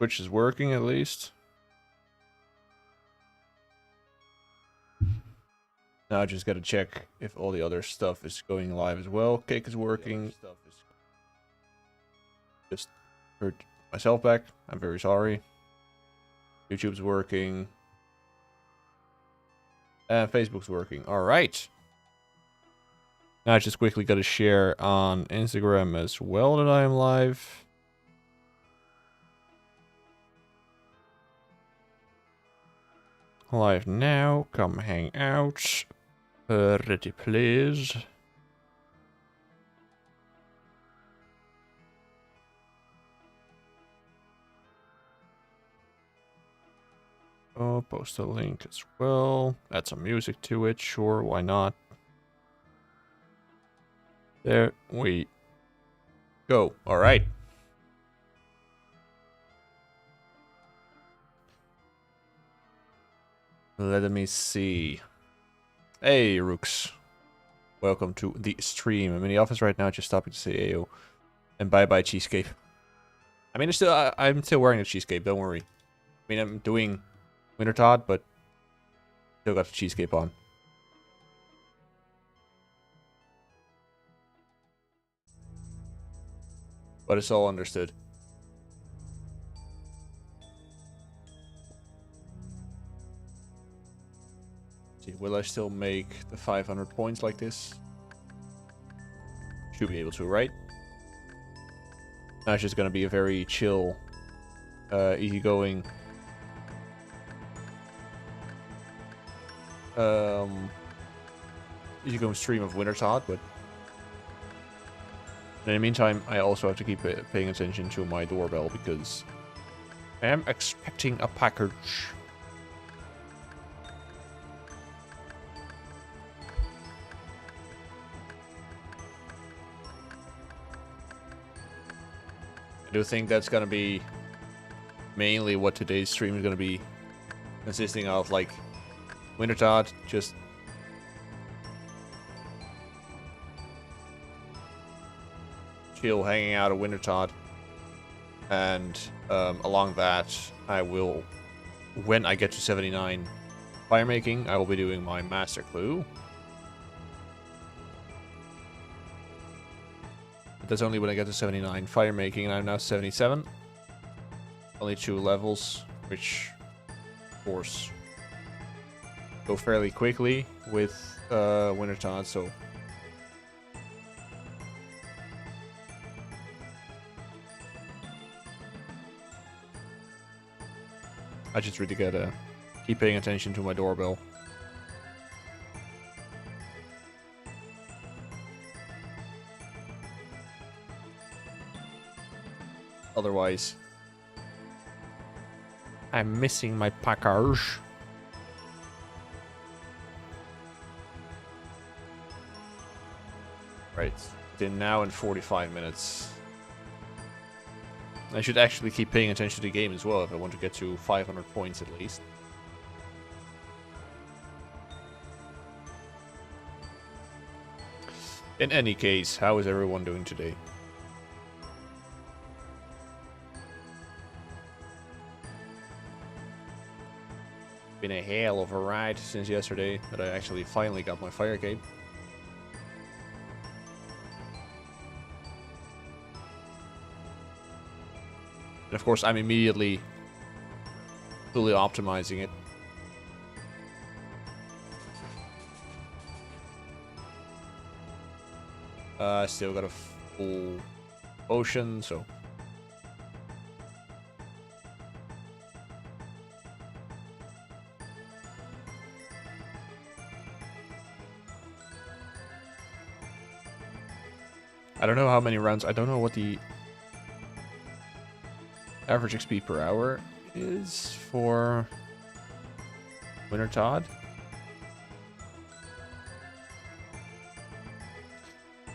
Twitch is working at least. Now I just gotta check if all the other stuff is going live as well. Cake is working. Just heard myself back. I'm very sorry. YouTube's working. And Facebook's working. Alright. Now I just quickly gotta share on Instagram as well that I am live. Live now. Come hang out. Pretty please. Oh, post a link as well. Add some music to it. Sure, why not? There we go. All right. Let me see. Hey, Rooks. Welcome to the stream. I'm in the office right now, just stopping to say AO. And bye-bye, Cheesecake. I mean, I'm still wearing a Cheesecake, don't worry. I mean, I'm doing Wintertodt, but still got the Cheesecake on. But it's all understood. See, will I still make the 500 points like this? Should be able to, right? Now it's just gonna be a very chill, easygoing, easygoing stream of Wintertodt, but in the meantime, I also have to keep paying attention to my doorbell because I am expecting a package. I do think that's gonna be mainly what today's stream is gonna be consisting of, like Wintertodt, just chill, hanging out at Wintertodt, and along that, I will, when I get to 79 fire making, I will be doing my master clue. But that's only when I get to 79 fire making, and I'm now 77. Only 2 levels, which, of course, go fairly quickly with Wintertodt, so I just really gotta keep paying attention to my doorbell. Otherwise, I'm missing my package. Right, then now in 45 minutes. I should actually keep paying attention to the game as well if I want to get to 500 points at least. In any case, how is everyone doing today? Been a hell of a ride since yesterday that I actually finally got my fire cape. And of course, I'm immediately fully optimizing it. Still got a full potion, so I don't know how many rounds. I don't know what the average XP per hour is for Wintertodt.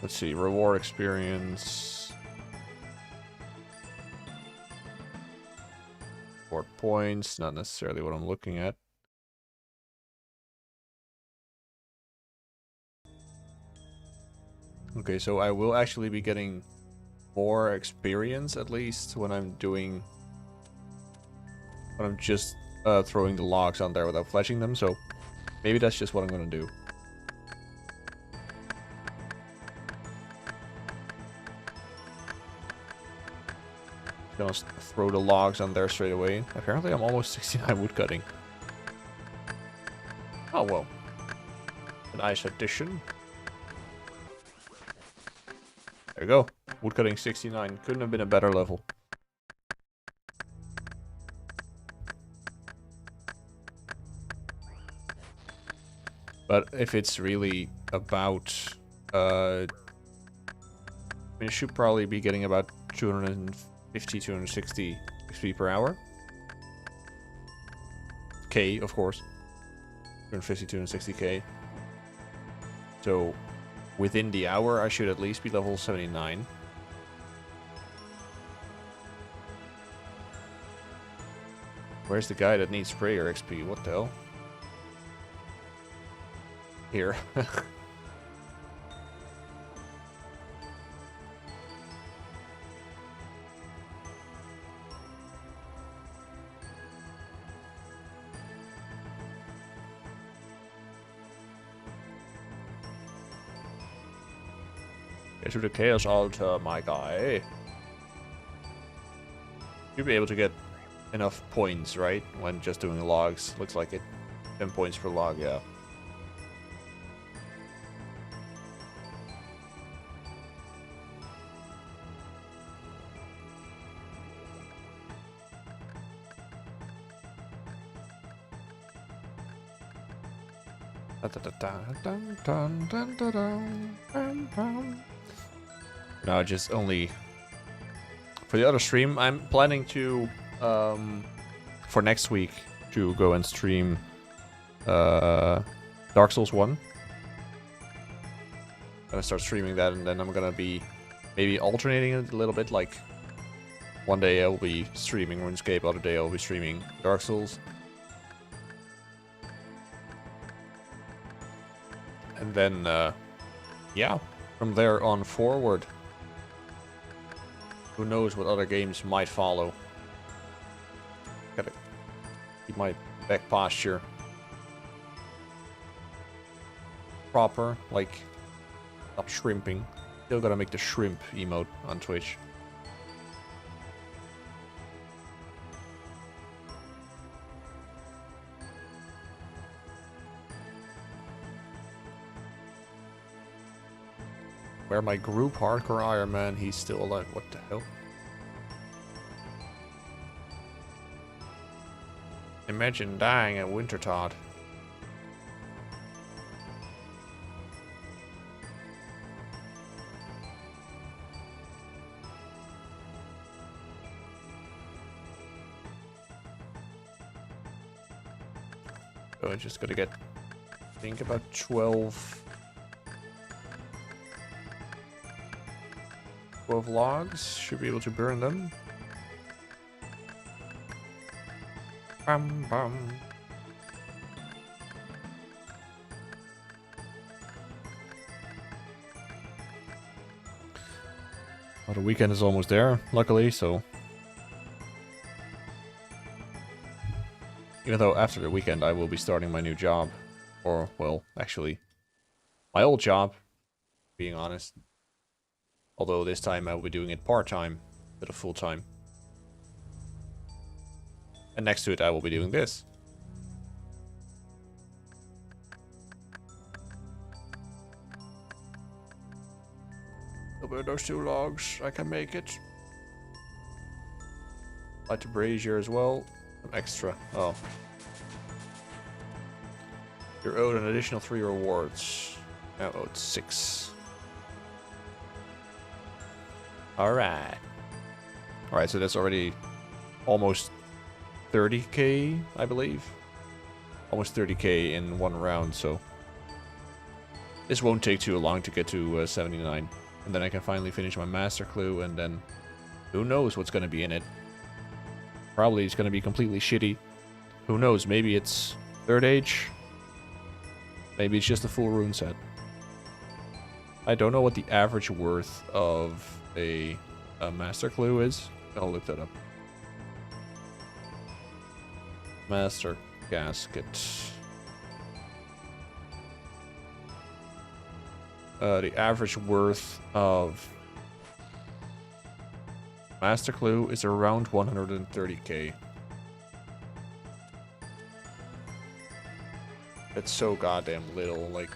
Let's see, reward experience. 4 points, not necessarily what I'm looking at. Okay, so I will actually be getting more experience, at least, when I'm doing But I'm just throwing the logs on there without fletching them, so maybe that's just what I'm gonna do. Gonna throw the logs on there straight away. Apparently I'm almost 69 wood cutting. Oh well. A nice addition. There we go. Wood cutting 69. Couldn't have been a better level. But if it's really about I mean, it should probably be getting about 250, 260 XP per hour. K, of course. 250, 260k. So, within the hour, I should at least be level 79. Where's the guy that needs sprayer XP? What the hell? Here. Get to the Chaos Altar, my guy. You'll be able to get enough points, right? When just doing logs. Looks like it. 10 points per log, yeah. No, just only for the other stream. I'm planning to for next week to go and stream Dark Souls 1. Gonna start streaming that, and then I'm gonna be maybe alternating it a little bit. Like one day I'll be streaming RuneScape, other day I'll be streaming Dark Souls. And then, yeah, from there on forward, who knows what other games might follow. Gotta keep my back posture proper, like, stop shrimping. Still gotta make the shrimp emote on Twitch. Where my group hardcore Iron Man, he's still alive. What the hell? Imagine dying at Wintertodt. So I just gotta get, I think about 12 logs, should be able to burn them. Bum bum. Well, the weekend is almost there, luckily, so. Even though after the weekend I will be starting my new job. Or, well, actually, my old job, being honest. Although this time I will be doing it part-time, instead of full-time. And next to it I will be doing this. I'll burn those 2 logs, I can make it. Light the brazier as well. Some extra, oh. You're owed an additional 3 rewards. Now owed 6. Alright. Alright, so that's already almost 30k, I believe. Almost 30k in one round, so this won't take too long to get to 79. And then I can finally finish my master clue, and then who knows what's going to be in it. Probably it's going to be completely shitty. Who knows, maybe it's 3rd age. Maybe it's just a full rune set. I don't know what the average worth of a master clue is. I'll look that up. Master gasket. The average worth of Master Clue is around 130k. It's so goddamn little, like,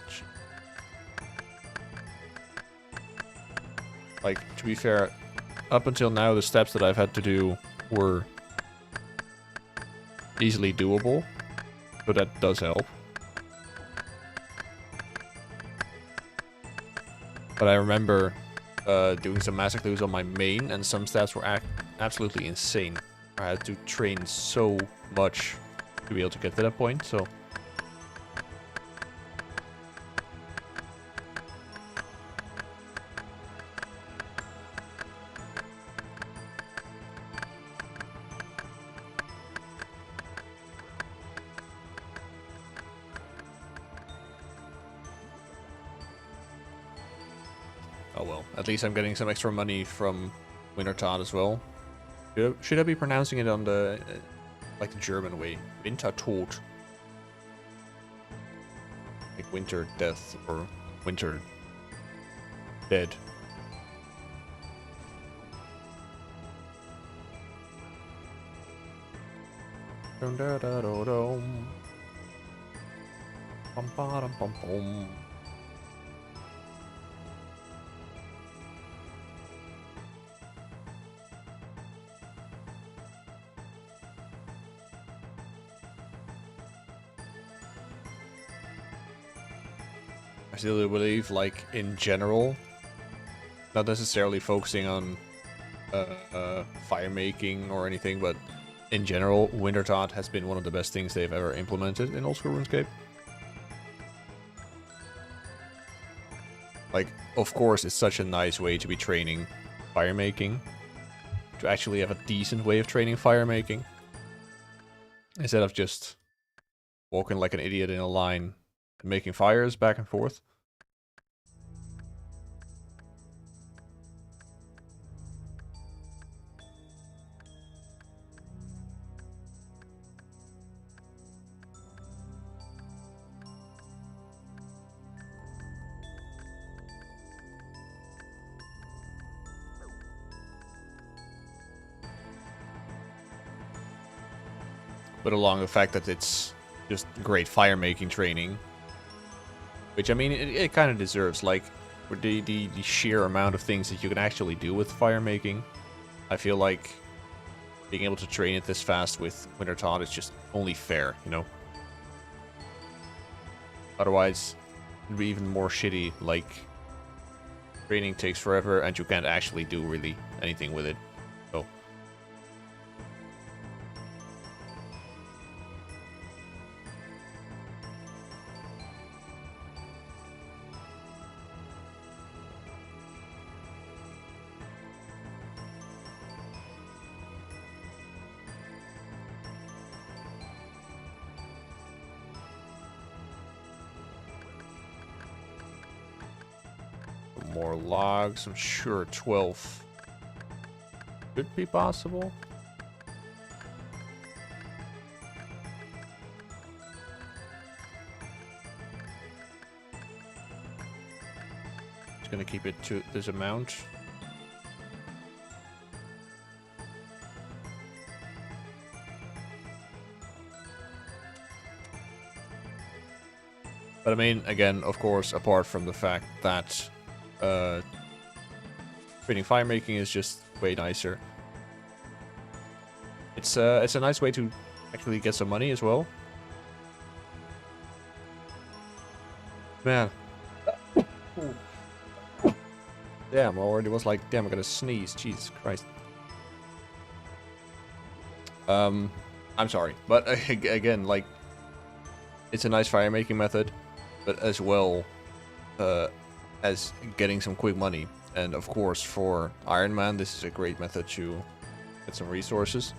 to be fair, up until now, the steps that I've had to do were easily doable, so that does help. But I remember doing some Master Clues on my main, and some stats were absolutely insane. I had to train so much to be able to get to that point, so... Oh well, at least I'm getting some extra money from Wintertodt as well. Should I be pronouncing it on the, like the German way? Wintertodt. Like winter death or winter dead. Dum da da do dum. Bum ba dum bum bum. I still believe, like, in general, not necessarily focusing on fire making or anything, but in general, Wintertodt has been one of the best things they've ever implemented in Old School RuneScape. Like, of course, it's such a nice way to be training fire making, to actually have a decent way of training fire making, instead of just walking like an idiot in a line and making fires back and forth. But along the fact that it's just great fire making training, which, I mean, it kind of deserves, like, with the sheer amount of things that you can actually do with fire making. I feel like being able to train it this fast with Wintertodt is just only fair, you know? Otherwise, it'd be even more shitty, like, training takes forever and you can't actually do really anything with it. So... more logs, I'm sure 12 could be possible. Just gonna keep it to this amount. But I mean, again, of course, apart from the fact that training fire making is just way nicer. It's a nice way to actually get some money as well. Man. Damn, I already was like, damn, I'm gonna sneeze. Jesus Christ. I'm sorry, but again, like, it's a nice fire making method, but as well as getting some quick money. And of course, for Iron Man, this is a great method to get some resources.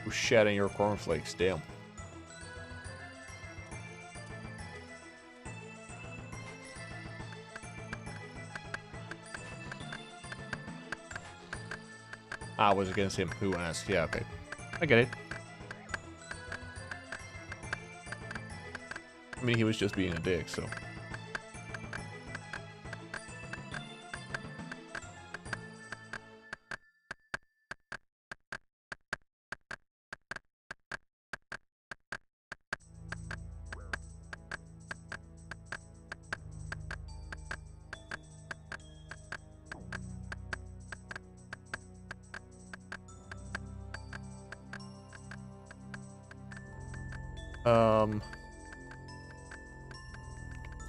Who's shedding your cornflakes? Damn. I was against him. Who asked? Yeah, okay. I get it. I mean, he was just being a dick, so.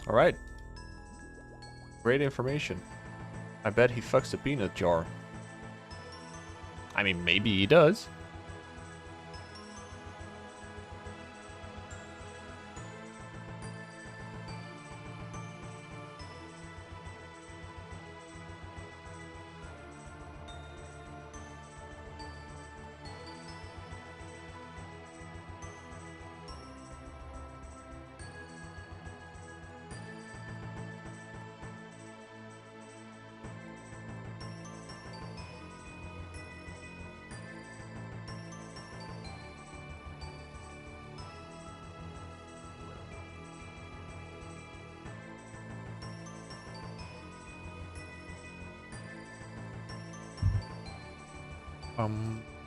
Alright. Great information. I bet he fucks the peanut jar. I mean, maybe he does.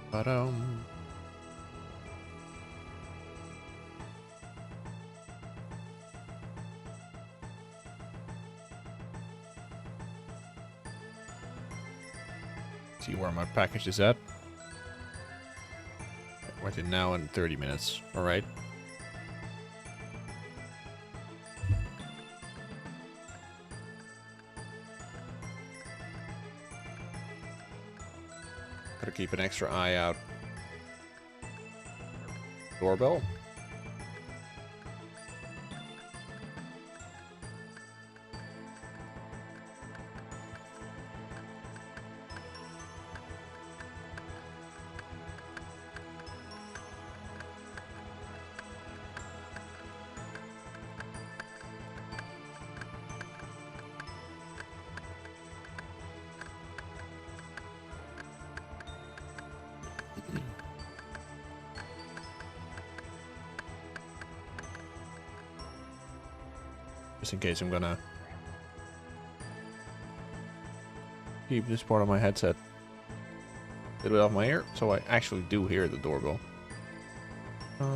Ba-dum. See where my package is at. Within now and 30 minutes. Alright. Gotta keep an extra eye out. Doorbell. Just in case I'm gonna keep this part of my headset a little bit off my ear, so I actually do hear the doorbell. No.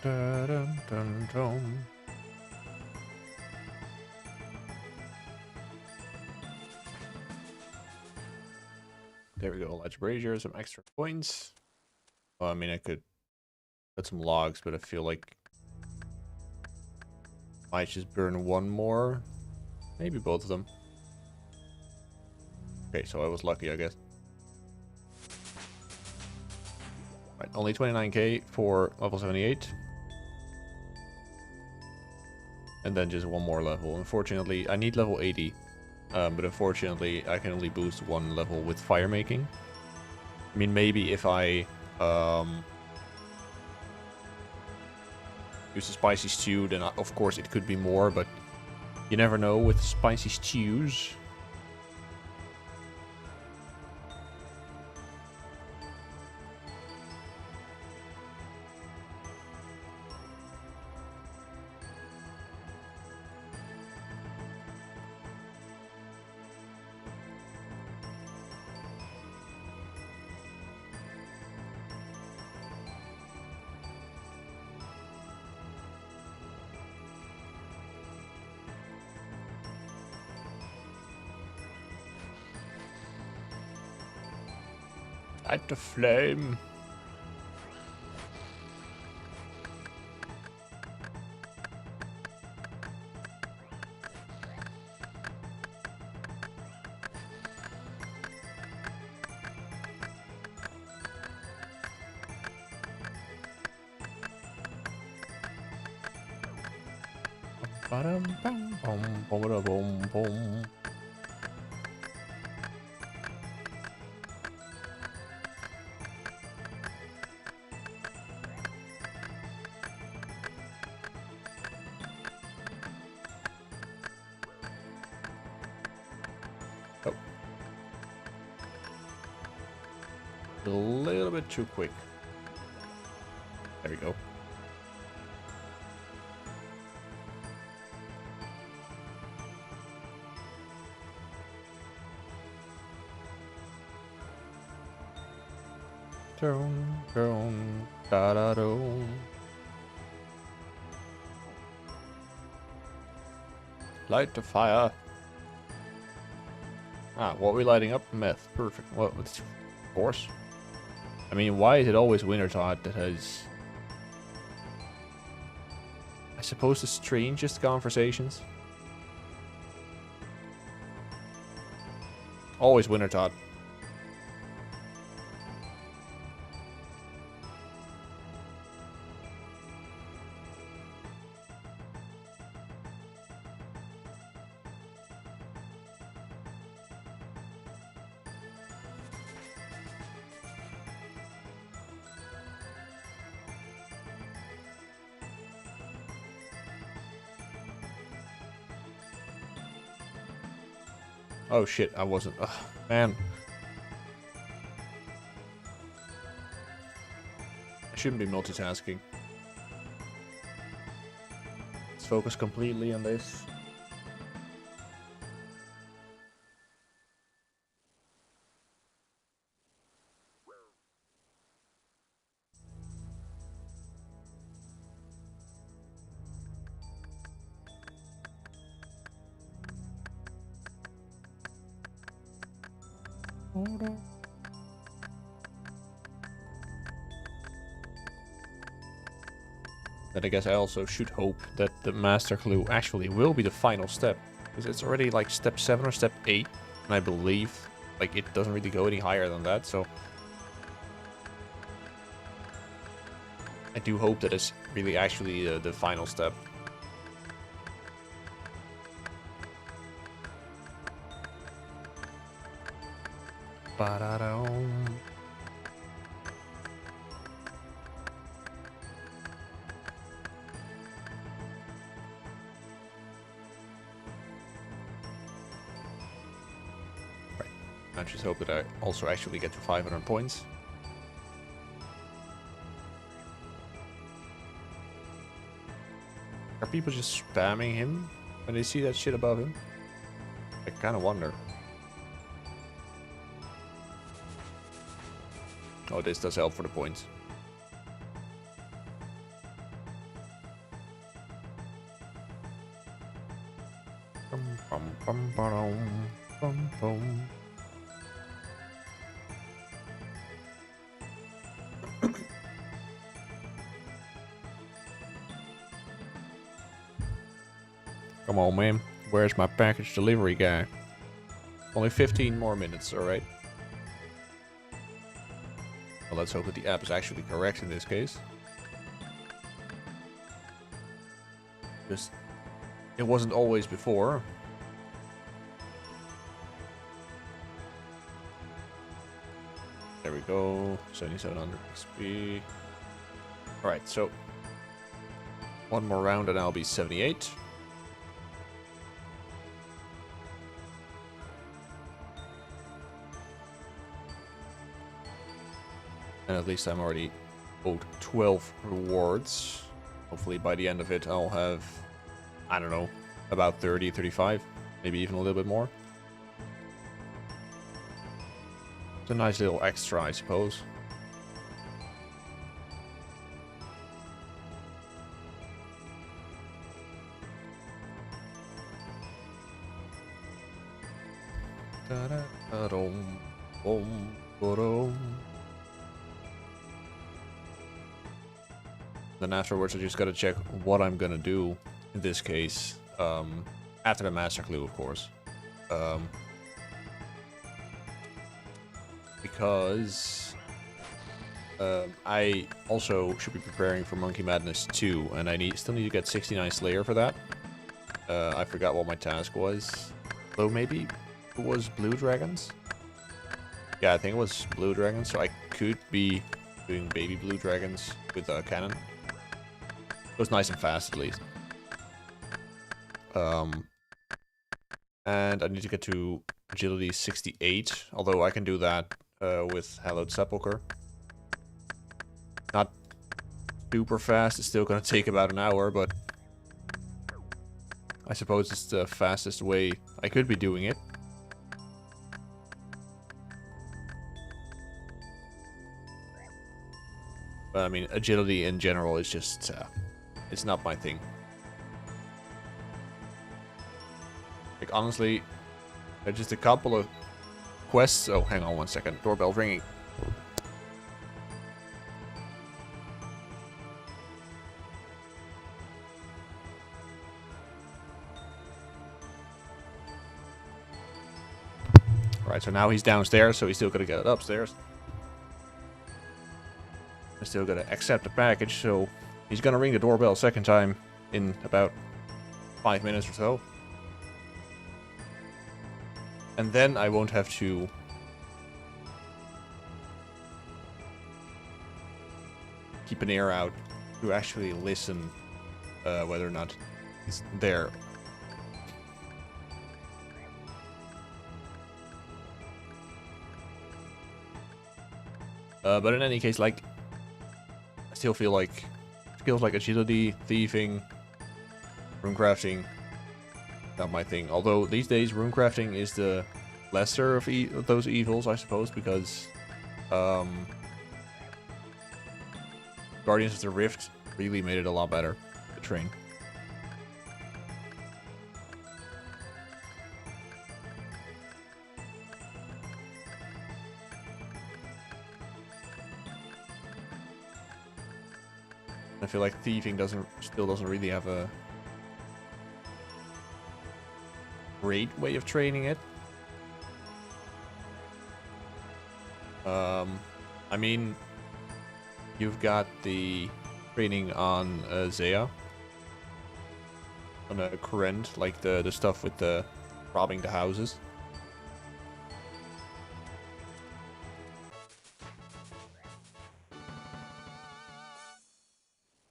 Dun, dun, dun. There we go. Large brazier, some extra points. Well, I mean, I could put some logs, but I feel like I might just burn one more. Maybe both of them. Okay, so I was lucky, I guess. Right, only 29k for level 78. And then just one more level. Unfortunately, I need level 80. But unfortunately, I can only boost one level with fire making. I mean, maybe if I use a spicy stew, then of course it could be more, but you never know with spicy stews. Light the flame. Bum bum bum bum bum bum. Oh. A little bit too quick. There we go. Dun, dun, da da dun. Light the fire. Ah, what are we lighting up? Meth. Perfect. Well, of course. I mean, why is it always Wintertodt that has... I suppose the strangest conversations? Always Wintertodt. Oh shit, I wasn't. Ugh, man. I shouldn't be multitasking. Let's focus completely on this. Then I guess I also should hope that the master clue actually will be the final step. Because it's already like step 7 or step 8. And I believe like it doesn't really go any higher than that, so... I do hope that it's really actually the final step. Ba-da-dum. Right. I just hope that I also actually get to 500 points. Are people just spamming him when they see that shit above him? I kind of wonder. Oh, this does help for the points. Come on, man. Where's my package delivery guy? Only 15 more minutes, alright. Well, let's hope that the app is actually correct in this case. Just, it wasn't always before. There we go. 7700 XP. Alright, so one more round and I'll be 78. And at least I'm already owed 12 rewards. Hopefully by the end of it I'll have, I don't know, about 30, 35, maybe even a little bit more. It's a nice little extra, I suppose. Da-da-da-dum, bum, ba-dum. Then afterwards I just gotta check what I'm gonna do in this case. After the master clue, of course. Because I also should be preparing for Monkey Madness 2, and I still need to get 69 Slayer for that. I forgot what my task was. Though maybe it was Blue Dragons? Yeah, I think it was Blue Dragons, so I could be doing baby Blue Dragons with a cannon. It was nice and fast, at least. And I need to get to Agility 68, although I can do that with Hallowed Sepulchre. Not super fast, it's still gonna take about an hour, but I suppose it's the fastest way I could be doing it. But I mean, agility in general is just, it's not my thing. Like, honestly, there's just a couple of quests. Oh, hang on one second. Doorbell's ringing. Right, so now he's downstairs, so he's still gonna get it upstairs. I still gotta accept the package, so he's gonna ring the doorbell a second time in about 5 minutes or so. And then I won't have to keep an ear out to actually listen whether or not he's there. But in any case, like, I still feel like skills like agility, thieving, runecrafting, not my thing. Although these days runecrafting is the lesser of those evils, I suppose, because Guardians of the Rift really made it a lot better to train. I feel like thieving still doesn't really have a great way of training it. I mean, you've got the training on Zaya, on a Kurend, like the stuff with the robbing the houses.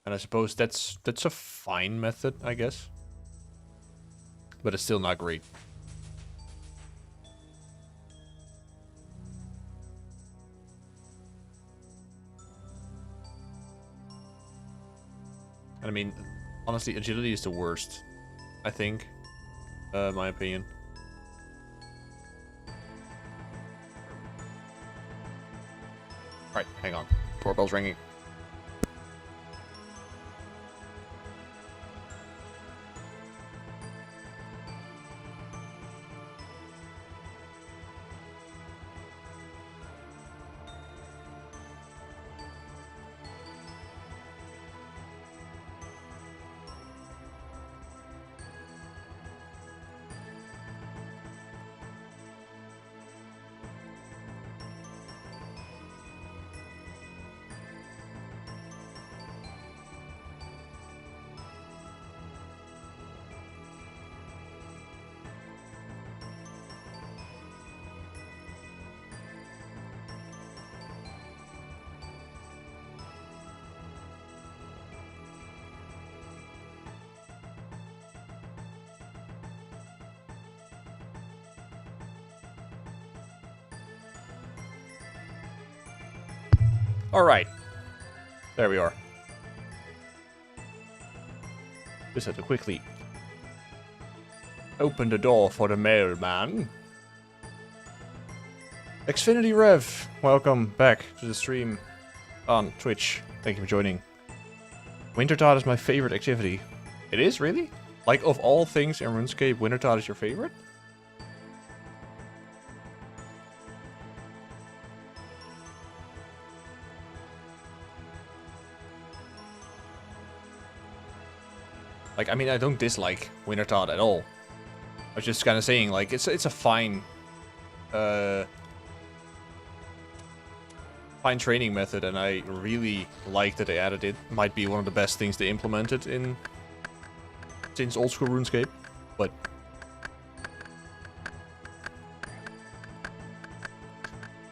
And I suppose that's a fine method, I guess. But it's still not great. And I mean, honestly, agility is the worst, I think, my opinion. Right, hang on. Doorbell's ringing. Alright. There we are. Just had to quickly open the door for the mailman. Xfinity Rev, welcome back to the stream on Twitch. Thank you for joining. Wintertodt is my favorite activity. It is, really? Like, of all things in RuneScape, Wintertodt is your favorite? Like, I mean, I don't dislike Wintertodt at all. I was just kind of saying, like, it's a fine, fine training method, and I really like that they added it. Might be one of the best things they implemented since old school RuneScape, but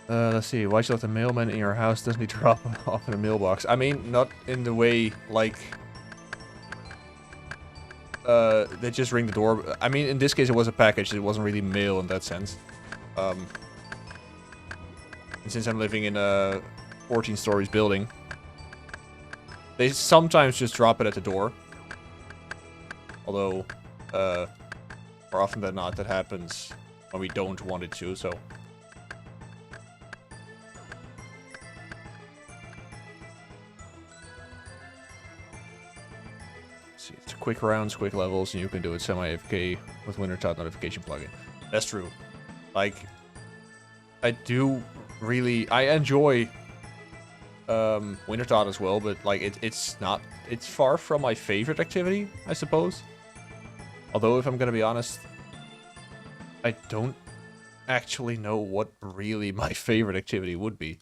let's see. Why'd you let the mailman in your house? Doesn't he drop off in a mailbox? I mean, not in the way like they just ring the door. I mean, in this case, it was a package. It wasn't really mail in that sense. And since I'm living in a 14 stories building, they sometimes just drop it at the door. Although, more often than not, that happens when we don't want it to, so. See, it's quick rounds, quick levels, and you can do it semi-AFK with Wintertodt notification plugin. That's true. Like, I do really, I enjoy Wintertodt as well, but like it's far from my favorite activity, I suppose. Although, if I'm gonna be honest, I don't actually know what really my favorite activity would be.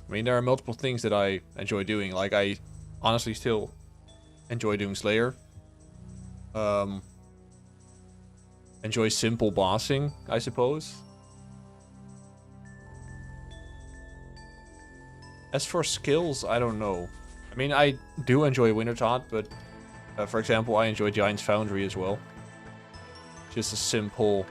I mean, there are multiple things that I enjoy doing. Like, I honestly still enjoy doing Slayer. Enjoy simple bossing, I suppose. As for skills, I don't know. I mean, I do enjoy Wintertodt, but for example, I enjoy Giant's Foundry as well. Just a simple...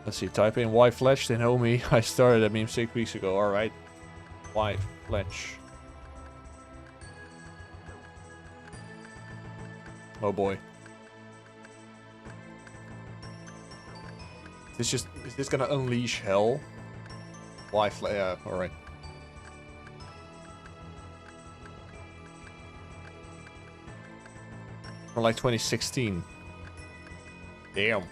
Let's see, type in Y Fletch, they know me. I started that meme 6 weeks ago, alright. Y Fletch. Oh boy. Is this gonna unleash hell? Y Fletch, yeah, alright. From like 2016. Damn.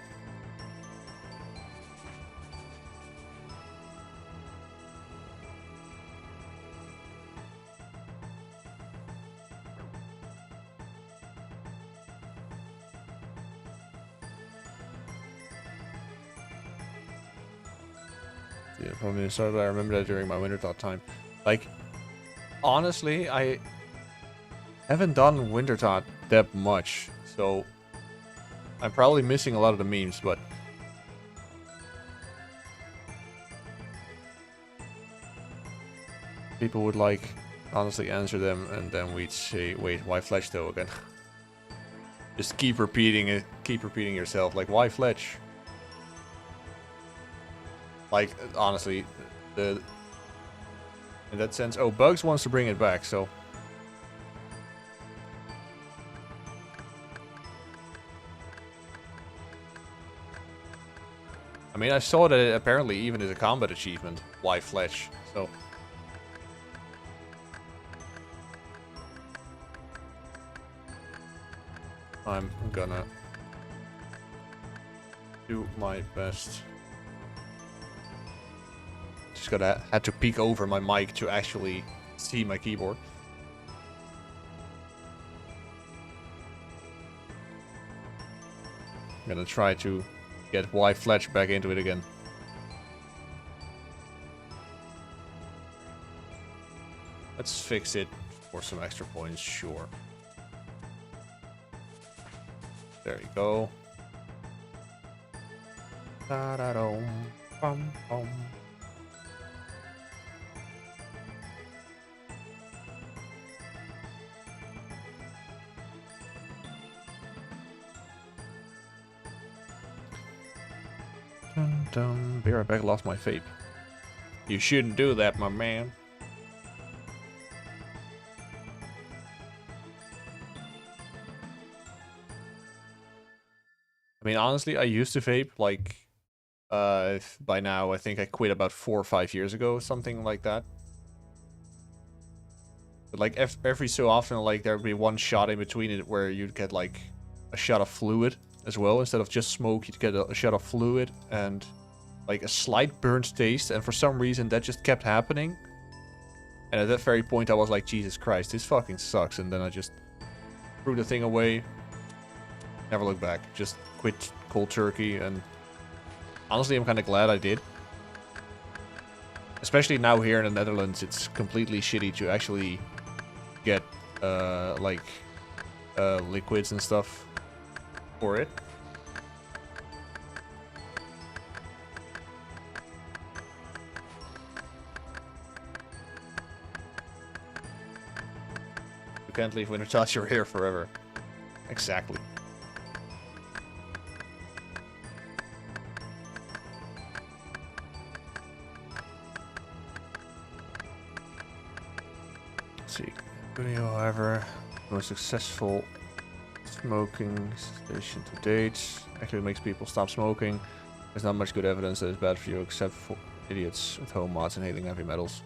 Yeah, probably started, I remember that during my Wintertodt time. Like, honestly, I haven't done Wintertodt that much, so I'm probably missing a lot of the memes, but people would like honestly answer them, and then we'd say, wait, why Fletch though again? Just keep repeating it, keep repeating yourself, like, why Fletch? Like, honestly, in that sense, oh, Bugs wants to bring it back, so. I mean, I saw that it apparently even is a combat achievement, why Fletch, so. I'm gonna do my best. Just had to peek over my mic to actually see my keyboard. I'm gonna try to get Y Fletch back into it again. Let's fix it for some extra points, sure. There you go. Da-da-dum, bum, bum. Dun dun. Be right back, lost my vape. You shouldn't do that, my man. I mean, honestly, I used to vape, like, by now, I think I quit about 4 or 5 years ago, something like that. But like every so often, like there'd be one shot in between it where you'd get like a shot of fluid as well. Instead of just smoke, you'd get a shot of fluid and like a slight burnt taste. And for some reason, that just kept happening. And at that very point, I was like, Jesus Christ, this fucking sucks. And then I just threw the thing away. Never looked back. Just quit cold turkey. And honestly, I'm kind of glad I did. Especially now here in the Netherlands, it's completely shitty to actually get liquids and stuff for it. You can't leave Wintertodt, you're here forever. Exactly. Let's see. Video, however, most successful smoking station to date. Actually makes people stop smoking. There's not much good evidence that it's bad for you except for idiots with home mods inhaling heavy metals.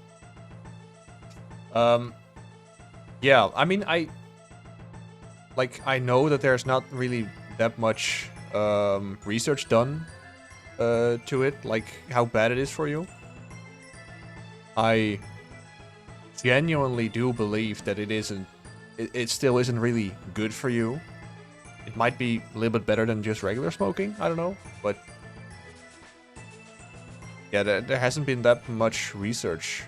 Yeah, I mean, I know that there's not really that much research done to it, like how bad it is for you. I genuinely do believe that it still isn't really good for you. It might be a little bit better than just regular smoking, I don't know, but yeah, there hasn't been that much research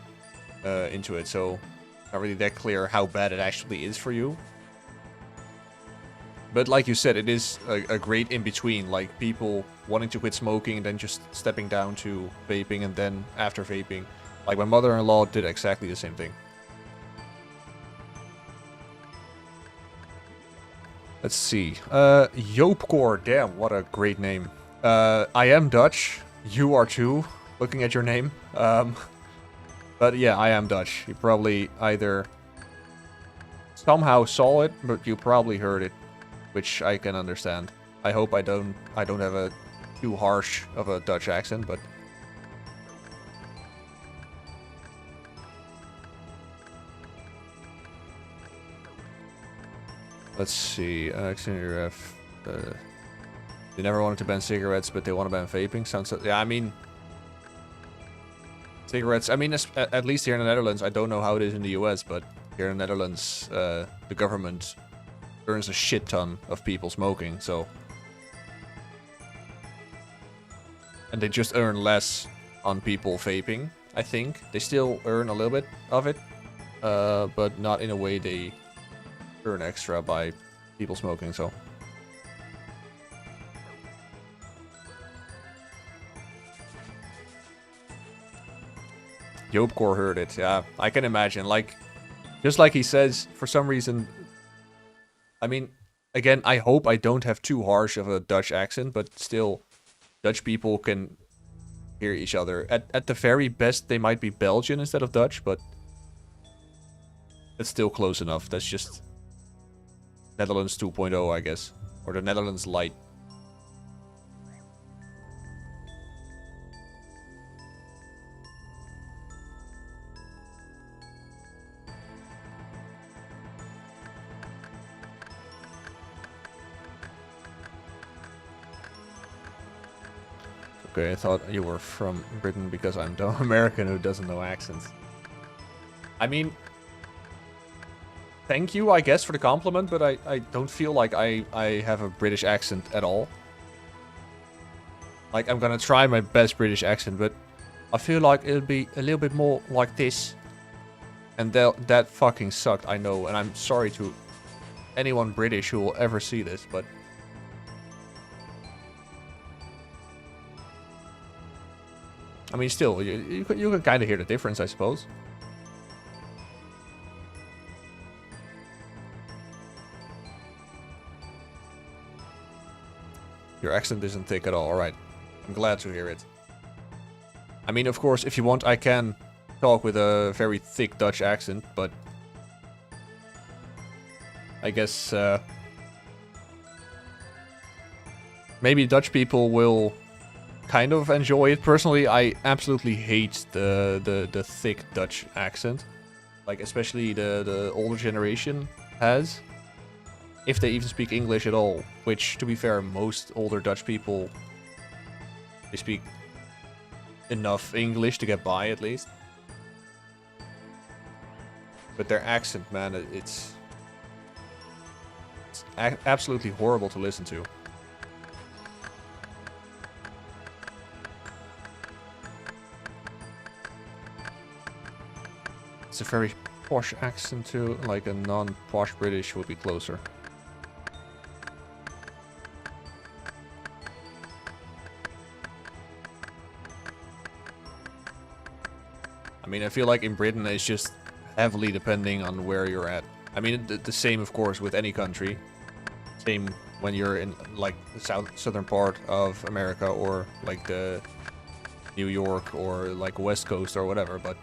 into it, so not really that clear how bad it actually is for you. But like you said, it is a great in-between, like people wanting to quit smoking and then just stepping down to vaping and then after vaping. Like my mother-in-law did exactly the same thing. Let's see. Joopcore, damn, what a great name. I am Dutch. You are too, looking at your name. But yeah, I am Dutch. You probably either somehow saw it, but you probably heard it, which I can understand. I hope I don't have a too harsh of a Dutch accent, but let's see. They never wanted to ban cigarettes, but they want to ban vaping. Sounds yeah. I mean, cigarettes. I mean, at least here in the Netherlands, I don't know how it is in the US, but here in the Netherlands, the government earns a shit ton of people smoking. So, and they just earn less on people vaping. I think they still earn a little bit of it, but not in a way they earn extra by people smoking, so. Joopcore heard it, yeah, I can imagine. Like, just like he says, for some reason, I mean, again, I hope I don't have too harsh of a Dutch accent, but still, Dutch people can hear each other. At the very best, they might be Belgian instead of Dutch, but it's still close enough. That's just Netherlands 2.0, I guess. Or the Netherlands Light. Okay, I thought you were from Britain because I'm dumb American who doesn't know accents. I mean, thank you, I guess, for the compliment, but I don't feel like I have a British accent at all. Like, I'm gonna try my best British accent, but I feel like it'll be a little bit more like this. And that fucking sucked, I know, and I'm sorry to anyone British who will ever see this, but I mean, still, you can kind of hear the difference, I suppose. Your accent isn't thick at all. Alright. I'm glad to hear it. I mean, of course, if you want, I can talk with a very thick Dutch accent, but I guess maybe Dutch people will kind of enjoy it. Personally, I absolutely hate the thick Dutch accent. like especially the older generation has, if they even speak English at all. Which, to be fair, most older Dutch people, they speak enough English to get by at least. But their accent, man, it's absolutely horrible to listen to. It's a very posh accent too, like a non-posh British would be closer. I mean, I feel like in Britain it's just heavily depending on where you're at. I mean, the same, of course, with any country. Same when you're in, like, the southern part of America, or, like, the New York, or, like, West Coast, or whatever, but...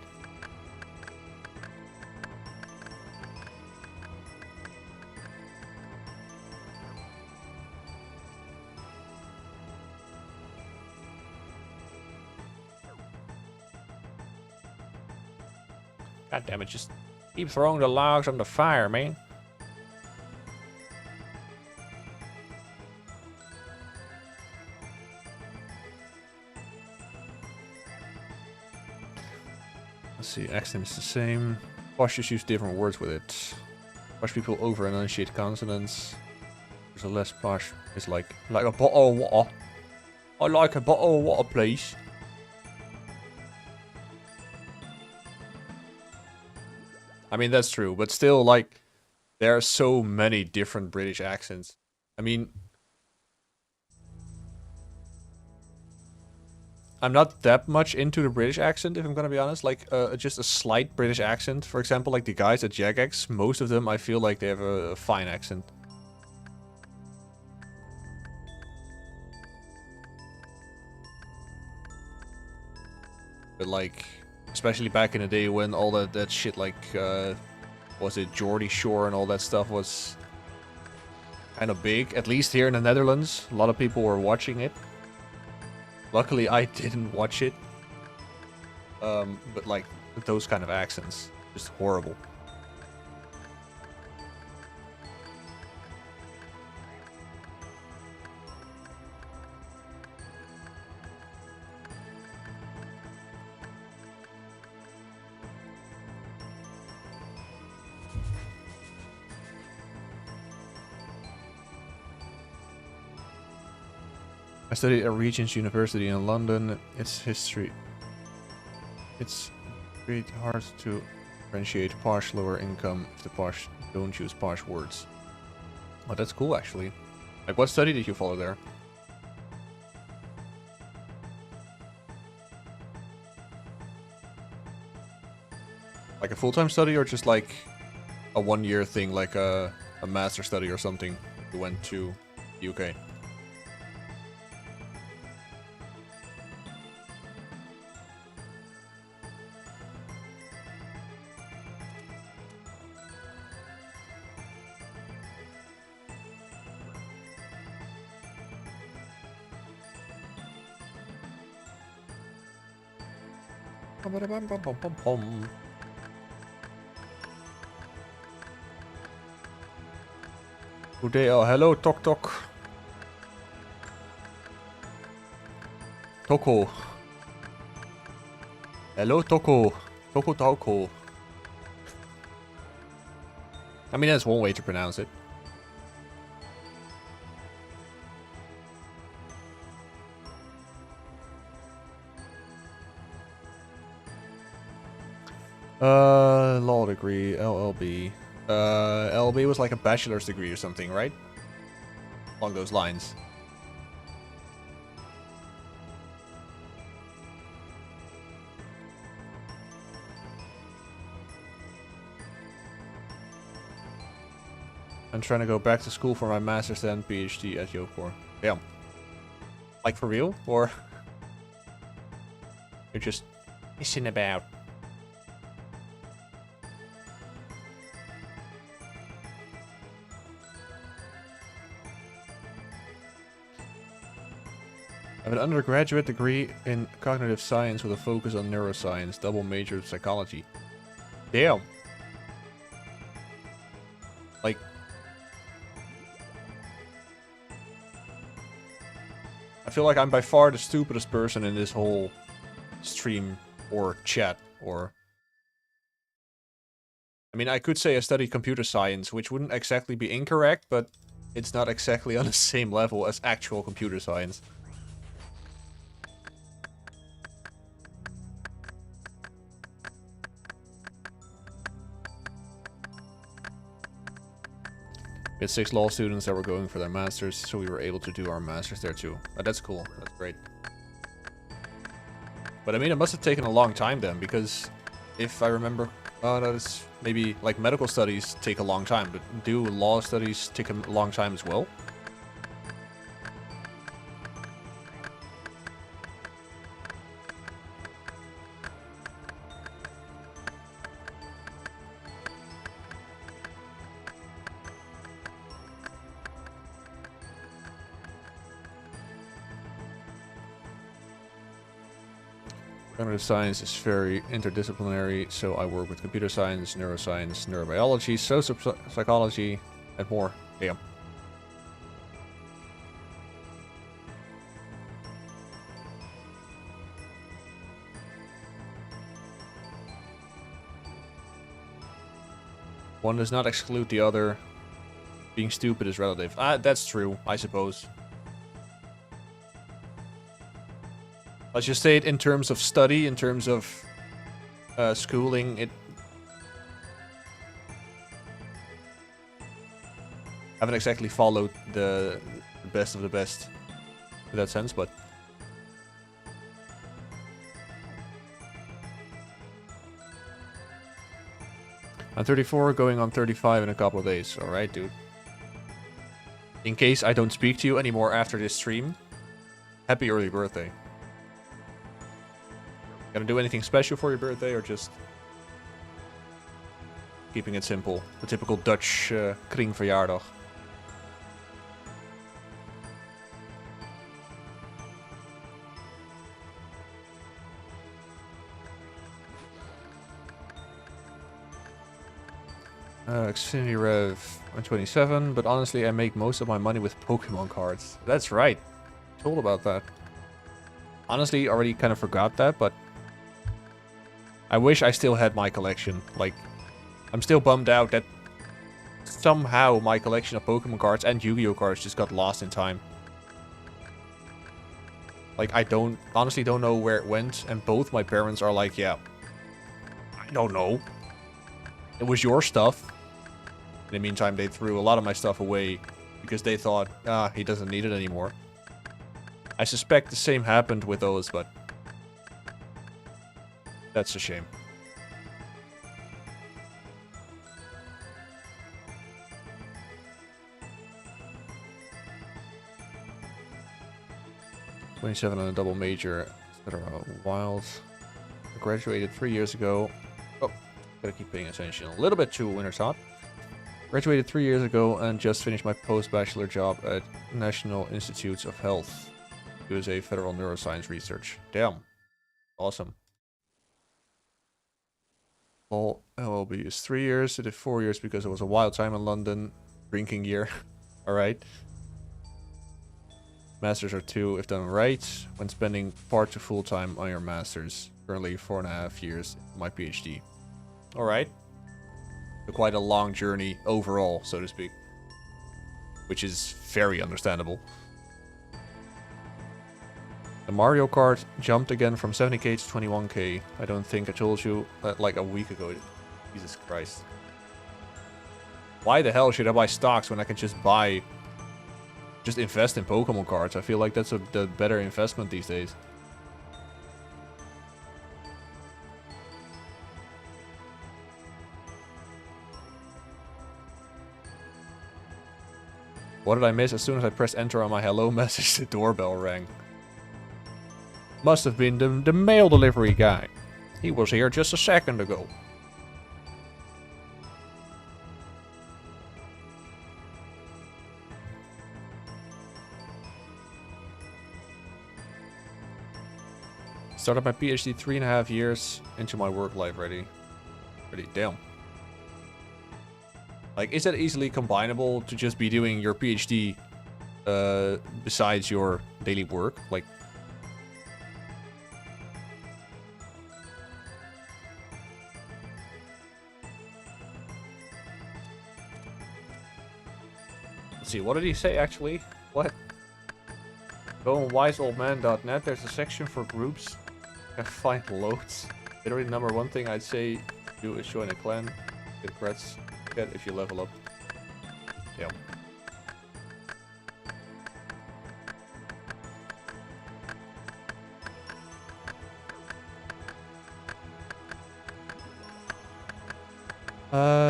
God damn it, just keep throwing the logs on the fire, man. Let's see, accent is the same. Posh just use different words with it. Posh people over enunciate consonants. There's a less posh. It's like a bottle of water. I like a bottle of water, please. I mean, that's true, but still, like, there are so many different British accents. I mean, I'm not that much into the British accent, if I'm gonna be honest. Like, just a slight British accent. For example, like the guys at Jagex, most of them, I feel like they have a fine accent. But, like, especially back in the day when all that shit, like, was it Geordie Shore and all that stuff was kind of big. At least here in the Netherlands, a lot of people were watching it. Luckily, I didn't watch it. But, like, those kind of accents, just horrible. I studied at Regent's University in London. It's history. It's very hard to differentiate posh, lower income if the posh don't use posh words. Oh, that's cool, actually. Like, what study did you follow there? Like a full-time study, or just like a one-year thing, like a master study or something? You went to the UK. Good day. Oh, hello, Tok Tok. Toko. Hello, Toko. Toko Toko. I mean, that's one way to pronounce it. Law degree, LLB. LLB was like a bachelor's degree or something, right? Along those lines. I'm trying to go back to school for my master's and PhD at Yokor. Damn. Like, for real? Or you're just missing about? I have an undergraduate degree in cognitive science with a focus on neuroscience, double major in psychology. Damn. Like, I feel like I'm by far the stupidest person in this whole stream or chat or... I mean, I could say I studied computer science, which wouldn't exactly be incorrect, but it's not exactly on the same level as actual computer science. We had 6 law students that were going for their masters, so we were able to do our masters there too. That's cool. That's great. But I mean, it must have taken a long time then, because if I remember... Oh, no, it's maybe like medical studies take a long time, but do law studies take a long time as well? Cognitive science is very interdisciplinary, so I work with computer science, neuroscience, neurobiology, social psychology, and more. Damn. One does not exclude the other. Being stupid is relative. That's true, I suppose. Let's just say it in terms of study, in terms of schooling, I haven't exactly followed the best of the best in that sense, but... I'm 34, going on 35 in a couple of days. Alright, dude. In case I don't speak to you anymore after this stream, happy early birthday. Gonna do anything special for your birthday, or just keeping it simple? The typical Dutch kringverjaardag. Xfinity Rev 127, but honestly I make most of my money with Pokemon cards. That's right. Told about that. Honestly, already kind of forgot that, but I wish I still had my collection. Like, I'm still bummed out that somehow my collection of Pokemon cards and Yu-Gi-Oh cards just got lost in time. Like, I honestly don't know where it went, and both my parents are like, yeah, I don't know. It was your stuff. In the meantime, they threw a lot of my stuff away because they thought, he doesn't need it anymore. I suspect the same happened with those, but that's a shame. '27 on a double major, etc. Wild. I graduated 3 years ago. Oh, gotta keep paying attention a little bit to Wintertodt. Graduated 3 years ago and just finished my post-bachelor job at National Institutes of Health, USA Federal Neuroscience Research. Damn. Awesome. All LLB is 3 years. I did 4 years because it was a wild time in London. Drinking year. Alright. Masters are 2 if done right. When spending part to full time on your masters. Currently 4.5 years my PhD. Alright. So quite a long journey overall, so to speak. Which is very understandable. The Mario Kart jumped again from 70k to 21k. I don't think I told you that like a week ago. Jesus Christ. Why the hell should I buy stocks when I can just invest in Pokemon cards? I feel like that's the better investment these days. What did I miss? As soon as I pressed enter on my hello message, the doorbell rang. Must have been the mail delivery guy. He was here just a second ago. Started my PhD 3.5 years into my work life. Ready, damn. Like, is that easily combinable to just be doing your PhD besides your daily work? Like, let's see, what did he say actually? What? Go on wiseoldman.net, there's a section for groups. You can find loads. Literally number one thing I'd say do is join a clan. Get creds. Get if you level up. Yeah.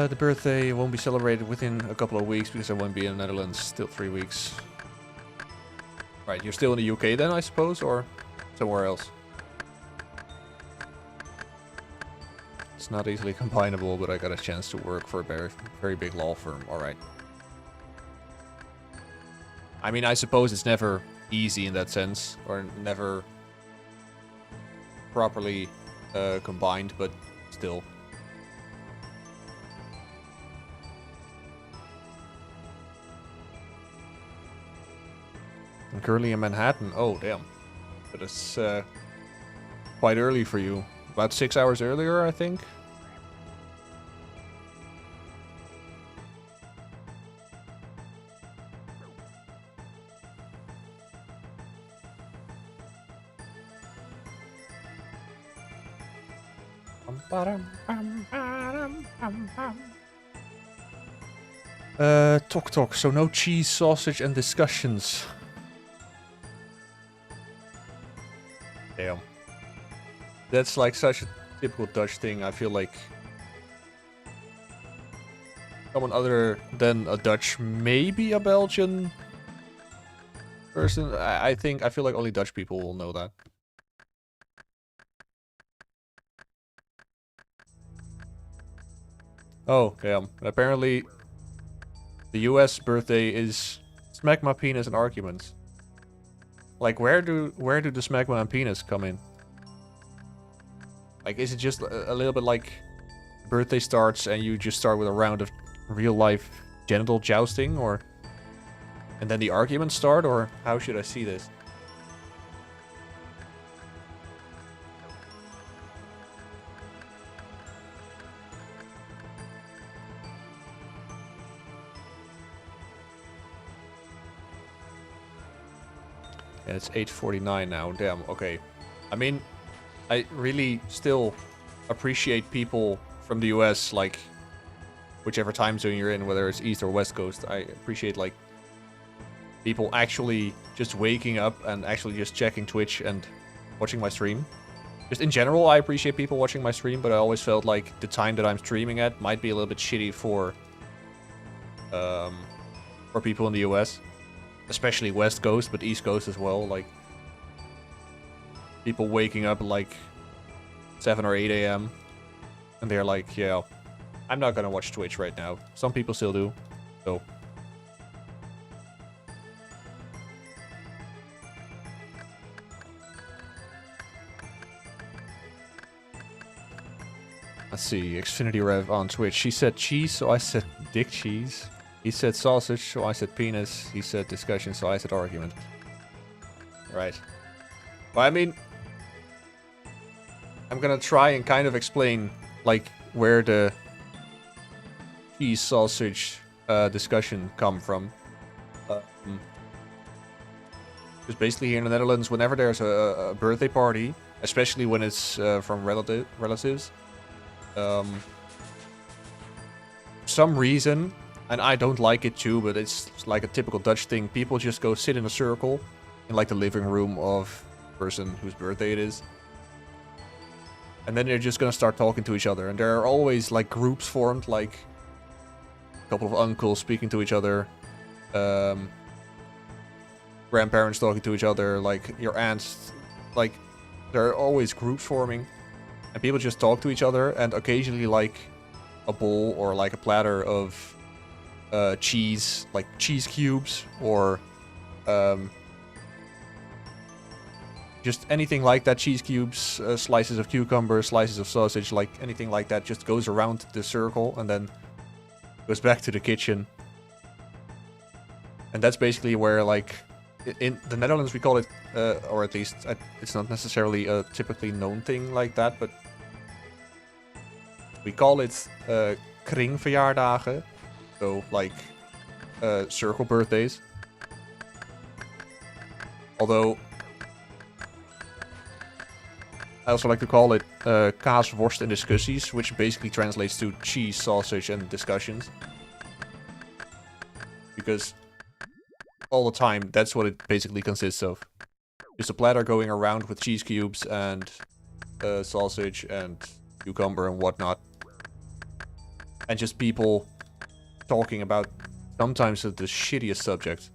The birthday won't be celebrated within a couple of weeks because I won't be in the Netherlands. Still 3 weeks. Right, you're still in the UK then, I suppose, or somewhere else? It's not easily combinable, but I got a chance to work for a very, very big law firm. Alright. I mean, I suppose it's never easy in that sense, or never properly combined, but still. I'm currently in Manhattan. Oh, damn. But it's quite early for you. About 6 hours earlier, I think. Talk. So no cheese, sausage, and discussions. Damn. That's like such a typical Dutch thing. I feel like someone other than a Dutch, maybe a Belgian person. I feel like only Dutch people will know that. Oh, damn. Apparently the US birthday is smack my penis and arguments. Like, where do the smack my penis come in? Like, is it just a little bit like birthday starts and you just start with a round of real life genital jousting, or and then the arguments start, or how should I see this? And it's 8:49 now. Damn. Okay. I mean, I really still appreciate people from the US, like, whichever time zone you're in, whether it's East or West Coast. I appreciate, like, people actually just waking up and actually just checking Twitch and watching my stream. Just in general, I appreciate people watching my stream, but I always felt like the time that I'm streaming at might be a little bit shitty for people in the US. Especially West Coast, but East Coast as well. Like, people waking up at like 7 or 8 a.m. and they're like, yeah, I'm not gonna watch Twitch right now. Some people still do, so. Let's see, Xfinity Rev on Twitch. She said cheese, so I said dick cheese. He said sausage, so I said penis. He said discussion, so I said argument. Right. Well, I mean, I'm gonna try and kind of explain, like, where the cheese sausage discussion come from. Because basically here in the Netherlands, whenever there's a birthday party, especially when it's from relatives, some reason, and I don't like it too, but it's like a typical Dutch thing. People just go sit in a circle in like the living room of the person whose birthday it is. And then they're just gonna start talking to each other. And there are always like groups formed, like a couple of uncles speaking to each other. Grandparents talking to each other, like your aunts. Like, there are always groups forming. And people just talk to each other, and occasionally like a bowl or like a platter of cheese, like cheese cubes, or just anything like that. Cheese cubes, slices of cucumber, slices of sausage, like anything like that just goes around the circle, and then goes back to the kitchen. And that's basically where, like, in the Netherlands we call it, or at least it's not necessarily a typically known thing like that, but we call it kringverjaardagen. So, like, circle birthdays. Although, I also like to call it kaas, worst en discussies, which basically translates to cheese, sausage, and discussions. Because all the time, that's what it basically consists of. Just a platter going around with cheese cubes and sausage and cucumber and whatnot. And just people talking about sometimes the shittiest subjects.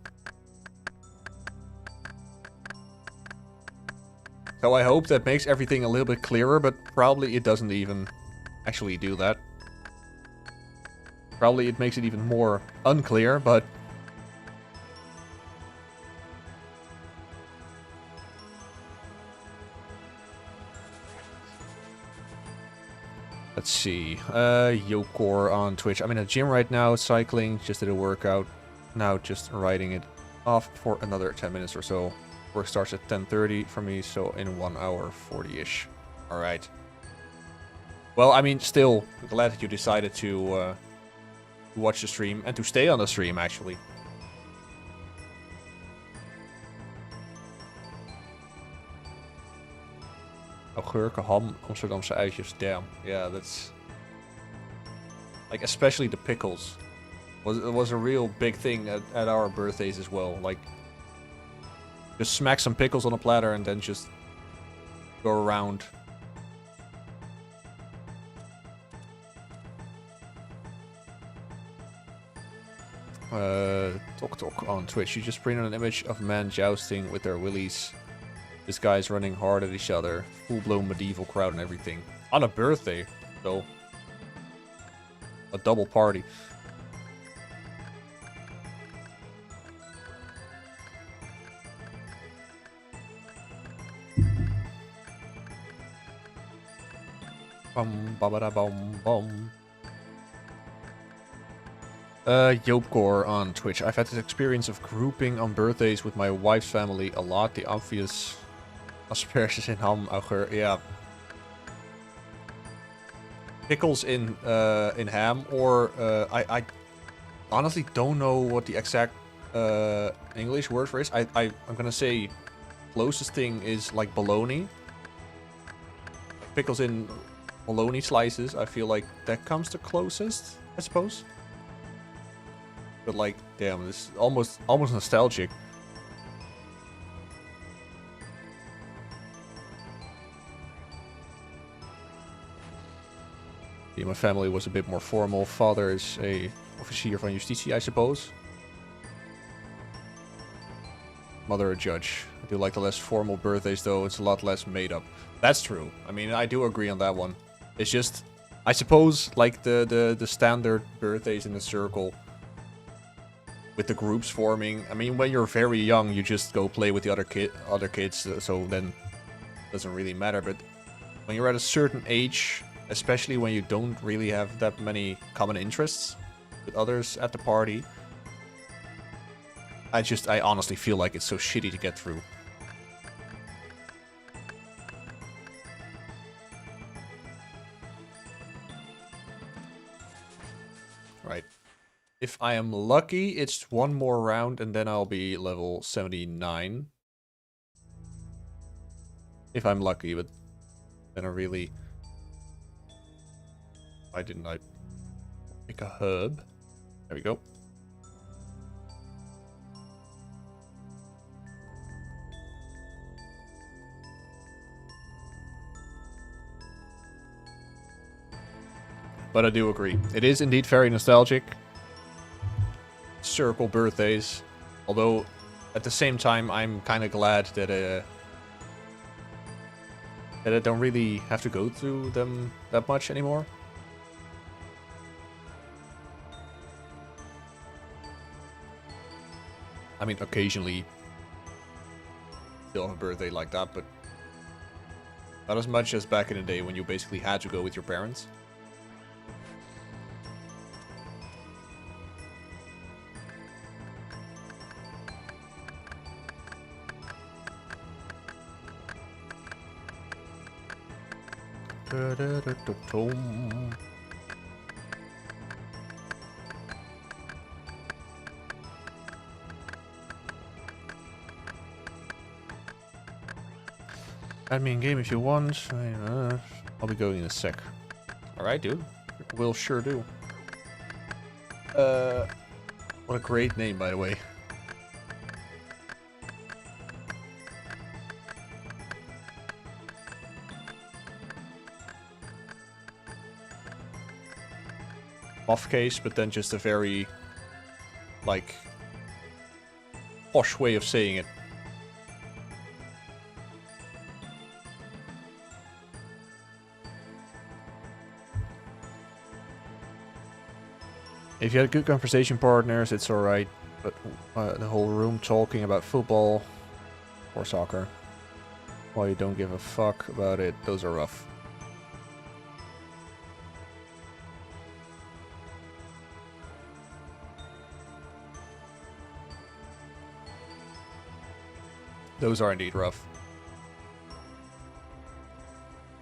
So I hope that makes everything a little bit clearer, but probably it doesn't even actually do that. Probably it makes it even more unclear, but... Let's see. Yokor on Twitch. I'm in a gym right now, cycling, just did a workout. Now just riding it off for another 10 minutes or so. Work starts at 10:30 for me, so in 1 hour 40-ish. Alright. Well, I mean, still glad that you decided to watch the stream and to stay on the stream, actually. Augurken, ham, Amsterdamse ijsjes, damn. Yeah, that's... Like, especially the pickles. It was a real big thing at our birthdays as well. Like, just smack some pickles on a platter and then just go around. Tok on Twitch. You just printed an image of men jousting with their willies. This guy's running hard at each other. Full-blown medieval crowd and everything. On a birthday, though. A double party. Bum, ba-ba-da, bum, bum. Yopcore on Twitch. I've had this experience of grouping on birthdays with my wife's family a lot. The obvious asperges in ham, augur, yeah. Pickles in ham, or I honestly don't know what the exact English word for it is. I'm gonna say closest thing is like bologna. Pickles in bologna slices. I feel like that comes the closest, I suppose. But like, damn, this is almost nostalgic. Yeah, my family was a bit more formal. Father is a officier van justitie, I suppose. Mother a judge. I do like the less formal birthdays though. It's a lot less made up. That's true. I mean, I do agree on that one. It's just, I suppose, like the standard birthdays in the circle. With the groups forming, I mean, when you're very young, you just go play with the other kids, so then it doesn't really matter. But when you're at a certain age, especially when you don't really have that many common interests with others at the party, I honestly feel like it's so shitty to get through. Right. If I am lucky, it's one more round and then I'll be level 79. If I'm lucky, but then I really... Why didn't I pick a herb? There we go. But I do agree. It is indeed very nostalgic. Circle birthdays, although at the same time I'm kind of glad that I don't really have to go through them that much anymore. I mean, occasionally still have a birthday like that, but not as much as back in the day when you basically had to go with your parents. Add me in game if you want. I'll be going in a sec. Alright, dude. Will sure do. What a great name, by the way. Off case, but then just a very, like, posh way of saying it. If you had good conversation partners, it's alright. But the whole room talking about football or soccer while you don't give a fuck about it, those are rough. Those are indeed rough.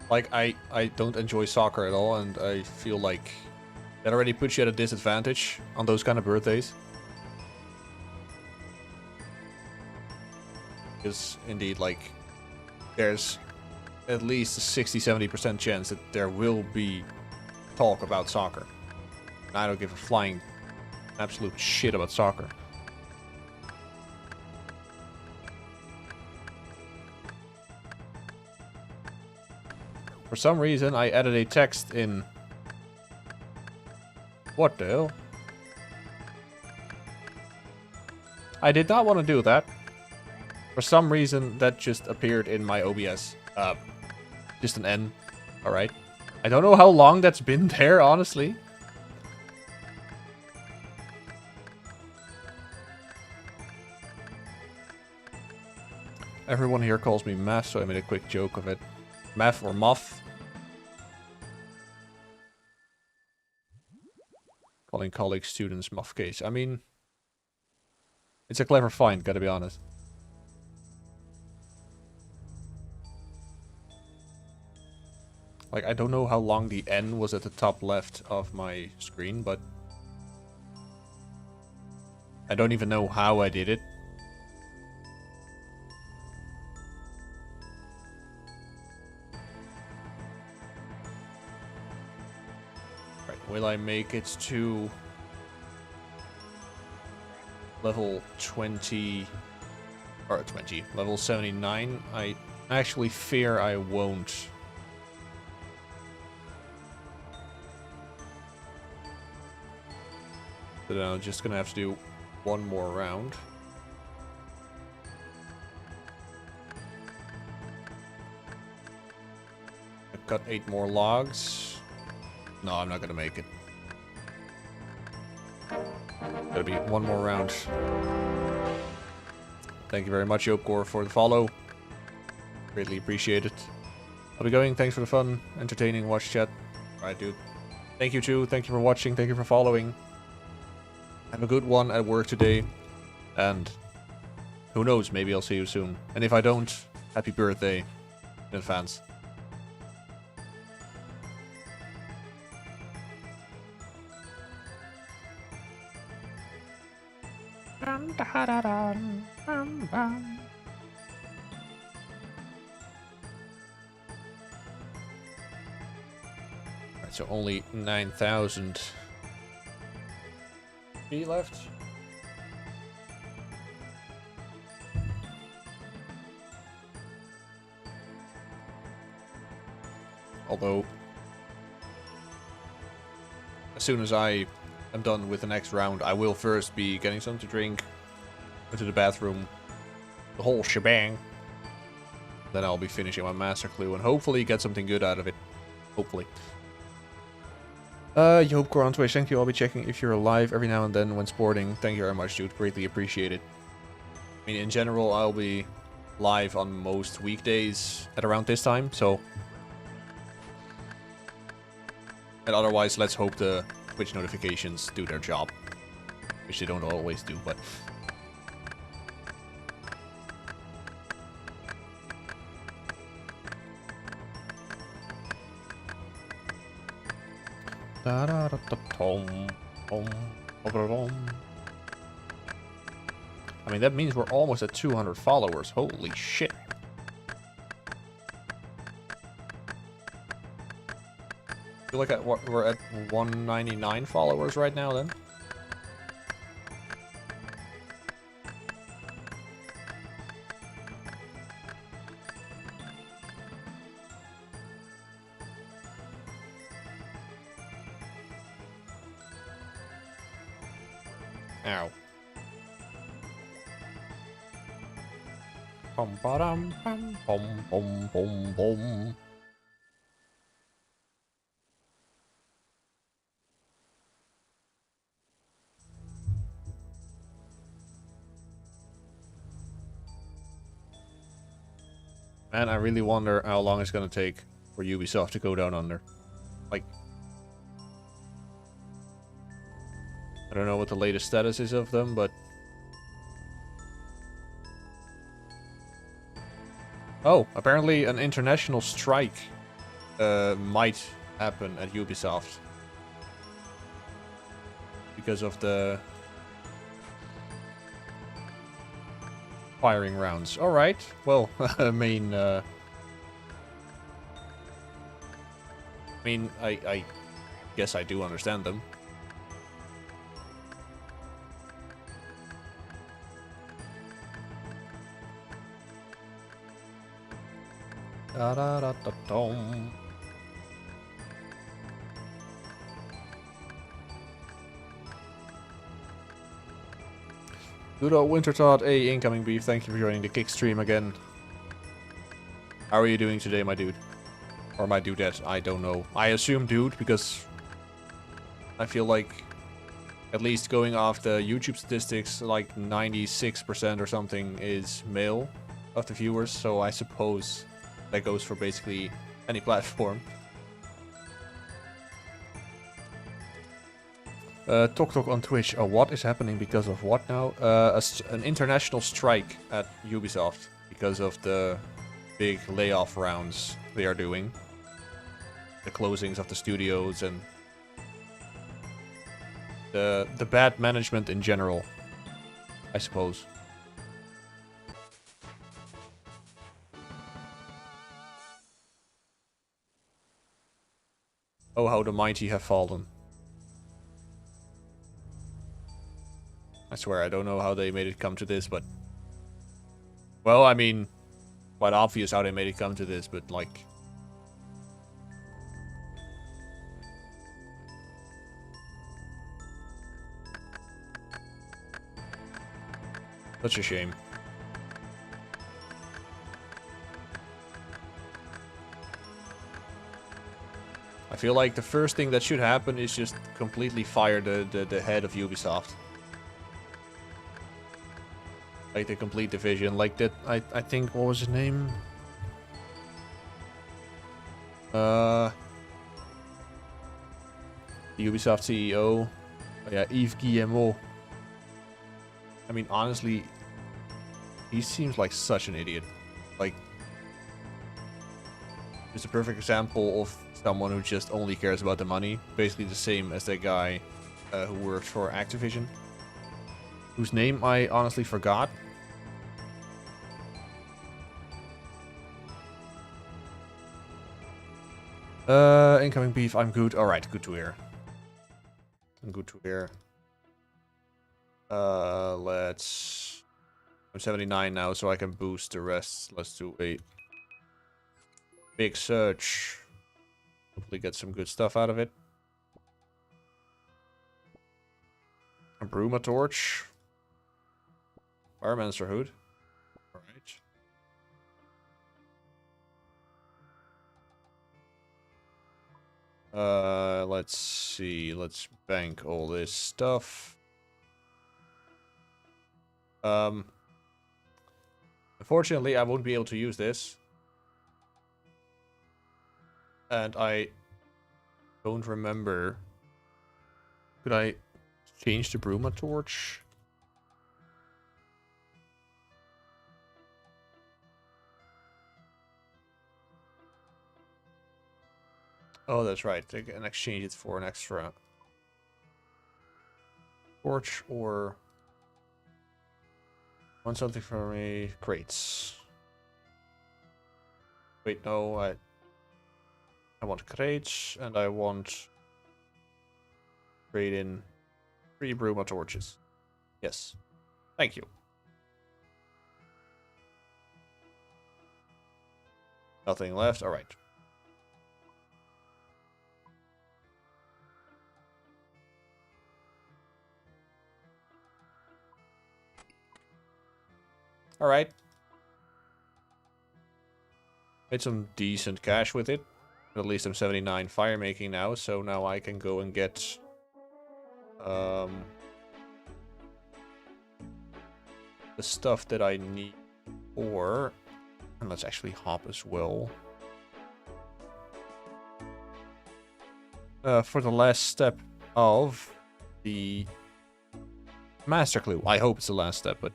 Like, I don't enjoy soccer at all, and I feel like that already puts you at a disadvantage on those kind of birthdays. Because, indeed, like, there's at least a 60-70% chance that there will be talk about soccer. And I don't give a flying absolute shit about soccer. For some reason, I added a text in... What the hell? I did not want to do that. For some reason, that just appeared in my OBS. Just an N. Alright. I don't know how long that's been there, honestly. Everyone here calls me Math, so I made a quick joke of it. Math or Muff. Calling colleagues, students, Muff case. I mean, it's a clever find, gotta be honest. Like, I don't know how long the N was at the top left of my screen, but I don't even know how I did it. Will I make it to level 20 or 20, level 79? I actually fear I won't. So then I'm just gonna have to do one more round. I've got 8 more logs. No, I'm not gonna make it. Gotta be one more round. Thank you very much, Yopgore, for the follow. Greatly appreciate it. I'll be going. Thanks for the fun, entertaining watch chat. Alright, dude. Thank you too. Thank you for watching. Thank you for following. Have a good one at work today. And who knows, maybe I'll see you soon. And if I don't, happy birthday in advance. Alright, so only 9,000 B left. Although, as soon as I am done with the next round, I will first be getting something to drink, go to the bathroom, the whole shebang. Then I'll be finishing my master clue and hopefully get something good out of it. Hopefully. Yopgore on Twitch, thank you. I'll be checking if you're alive every now and then when sporting. Thank you very much, dude. Greatly appreciate it. I mean, in general, I'll be live on most weekdays at around this time, so... And otherwise, let's hope the Twitch notifications do their job. Which they don't always do, but... I mean, that means we're almost at 200 followers. Holy shit. I feel like we're at 199 followers right now then. Ow. Bum ba-dum bum bum bum bum bum. Man, I really wonder how long it's gonna take for Ubisoft to go down under. Like, I don't know what the latest status is of them, but... Oh, apparently an international strike might happen at Ubisoft. Because of the... firing rounds. Alright, well, I mean, I guess I do understand them. Da da da da dum. Good old Wintertodt, a incoming beef. Thank you for joining the kick stream again. How are you doing today, my dude? Or my dudette? I don't know. I assume dude because I feel like, at least going off the YouTube statistics, like 96% or something is male of the viewers. So I suppose that goes for basically any platform. Tok Tok on Twitch. What is happening because of what now? An international strike at Ubisoft because of the big layoff rounds they are doing. The closings of the studios and the bad management in general, I suppose. Oh, how the mighty have fallen. I swear, I don't know how they made it come to this, but... Well, I mean, quite obvious how they made it come to this, but like... Such a shame. I feel like the first thing that should happen is just completely fire the head of Ubisoft. Like the complete division, like that. I think, what was his name? The Ubisoft CEO. Oh, yeah, Yves Guillemot. I mean, honestly, he seems like such an idiot. Like, just a perfect example of someone who just only cares about the money. Basically the same as that guy who works for Activision, whose name I honestly forgot. Incoming beef, I'm good. Alright, good to hear. I'm good to hear. Let's... I'm 79 now, so I can boost the rest. Let's do a big search. Hopefully get some good stuff out of it. A Bruma Torch. Firemancer Hood. Alright. Let's see. Let's bank all this stuff. Unfortunately, I won't be able to use this. And I don't remember. Could I change the Bruma Torch? Oh, that's right. They can exchange it for an extra torch or want something from me. Crates. Wait, no, I want crates and I want trade in 3 bruma torches. Yes. Thank you. Nothing left. All right. All right. Made some decent cash with it. At least I'm 79 fire making now, so now I can go and get the stuff that I need for, and let's actually hop as well. For the last step of the master clue. I hope it's the last step, but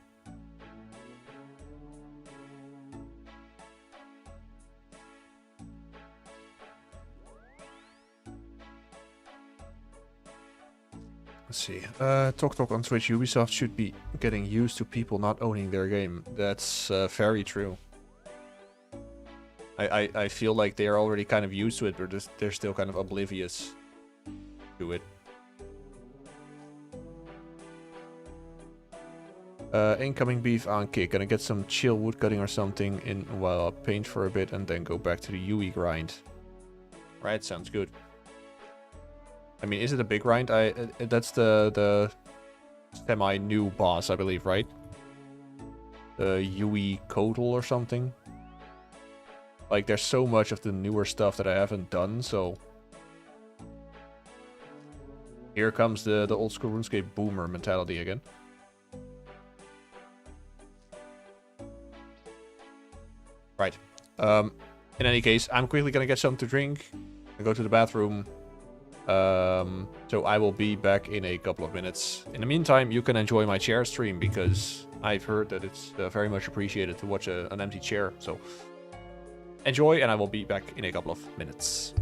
let's see. Talk on Twitch. Ubisoft should be getting used to people not owning their game. That's very true. I feel like they are already kind of used to it, but they're still kind of oblivious to it. Incoming beef on kick. Gonna get some chill wood cutting or something in while I'll paint for a bit and then go back to the UE grind. Right, sounds good. I mean, is it a big grind? That's the semi-new boss, I believe, right? The UE Kodal or something. Like, there's so much of the newer stuff that I haven't done, so... Here comes the old school RuneScape boomer mentality again. Right. In any case, I'm quickly gonna get something to drink. I go to the bathroom. So I will be back in a couple of minutes. In the meantime, you can enjoy my chair stream because I've heard that it's very much appreciated to watch an empty chair. So enjoy, and I will be back in a couple of minutes.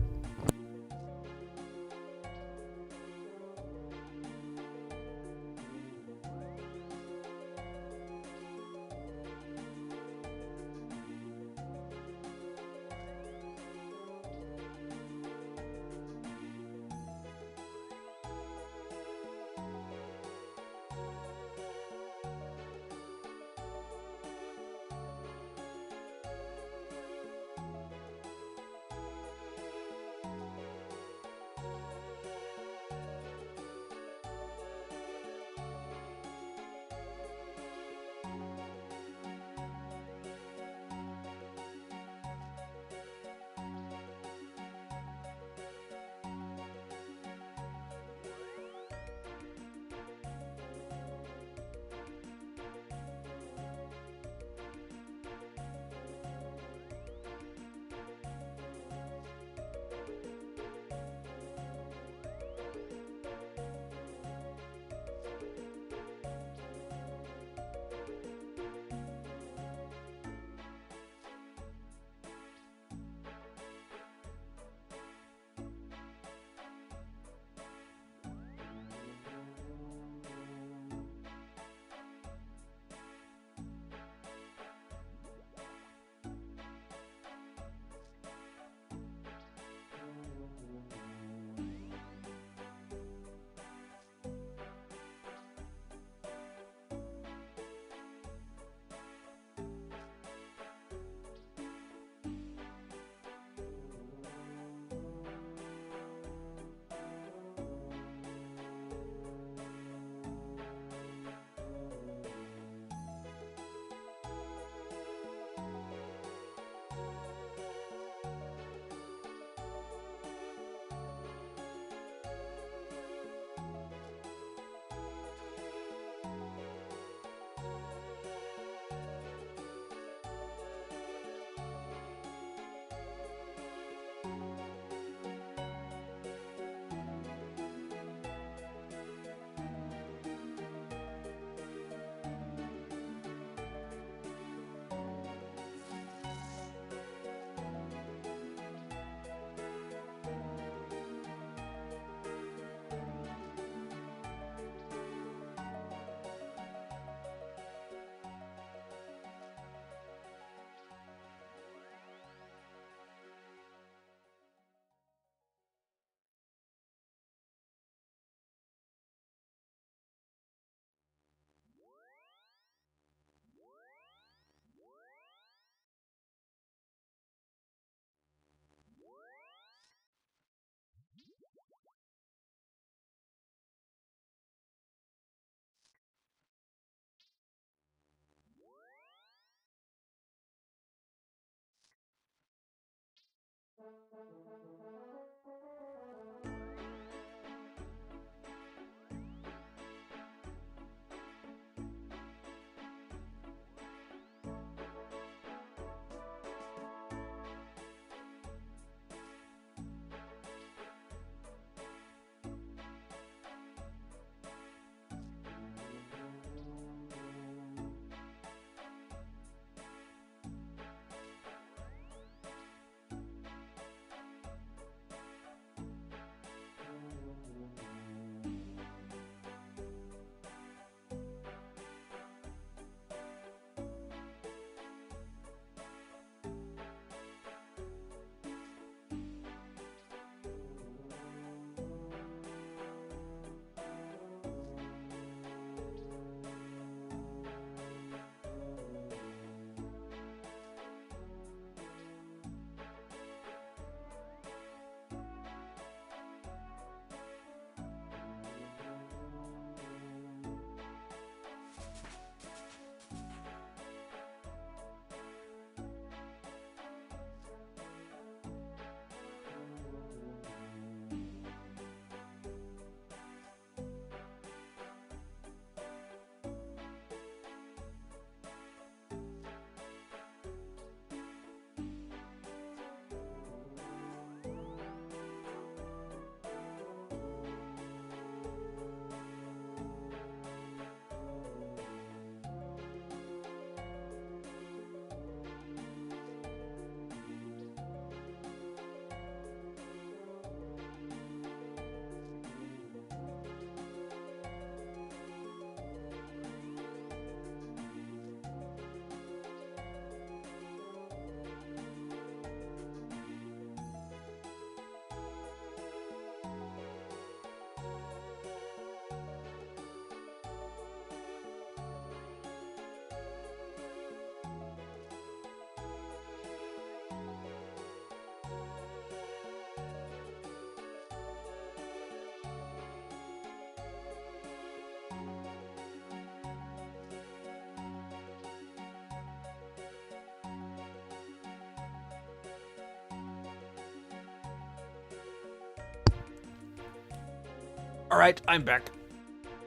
Alright, I'm back.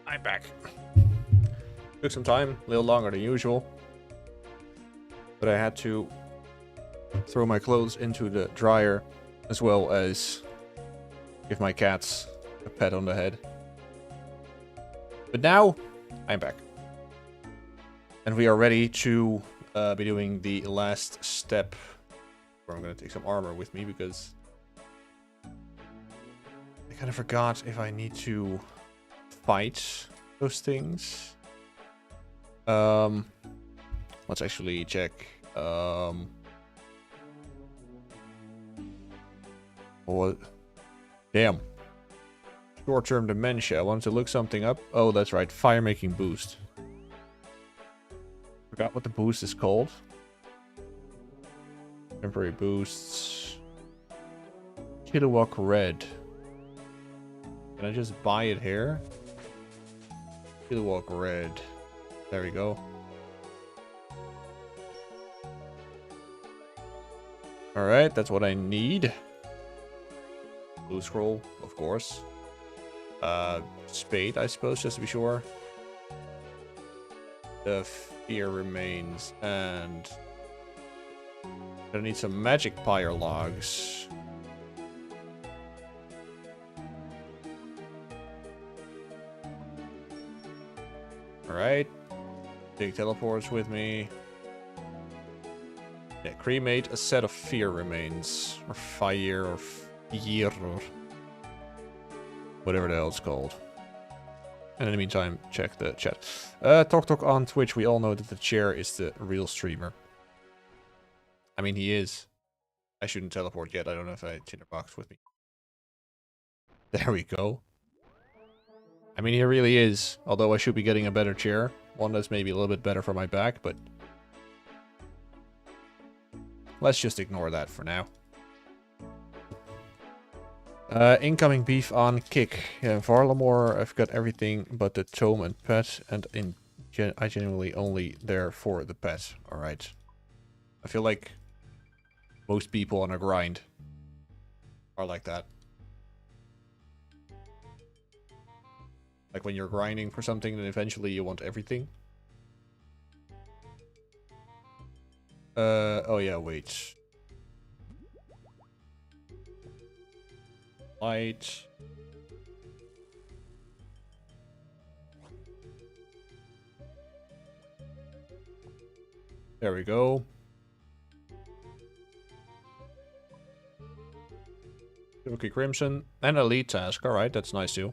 I'm back. Took some time, a little longer than usual. But I had to throw my clothes into the dryer, as well as give my cats a pat on the head. But now, I'm back. And we are ready to be doing the last step. Where I'm going to take some armor with me, because I kind of forgot if I need to fight those things. Let's actually check. What? Damn. Short-term dementia. I wanted to look something up. Oh, that's right. Fire-making boost. Forgot what the boost is called. Temporary boosts. Kilowog red. Can I just buy it here? Kilowog red. There we go. Alright, that's what I need. Blue scroll, of course. Spade, I suppose, just to be sure. The fear remains, and I need some magic pyre logs. Alright. Take teleports with me. Yeah, cremate a set of fear remains. Or fire, or fear, or whatever the hell it's called. And in the meantime, check the chat. Talk on Twitch. We all know that the chair is the real streamer. I mean, he is. I shouldn't teleport yet. I don't know if I had Tinderbox with me. There we go. I mean, he really is. Although I should be getting a better chair. One that's maybe a little bit better for my back, but let's just ignore that for now. Incoming beef on kick. Yeah, in Varlamore, I've got everything but the tome and pet, and I genuinely only there for the pet. Alright. I feel like most people on a grind are like that. Like when you're grinding for something, then eventually you want everything. Oh yeah, wait. Light. There we go. Okay, Crimson. And a lead task. Alright, that's nice too.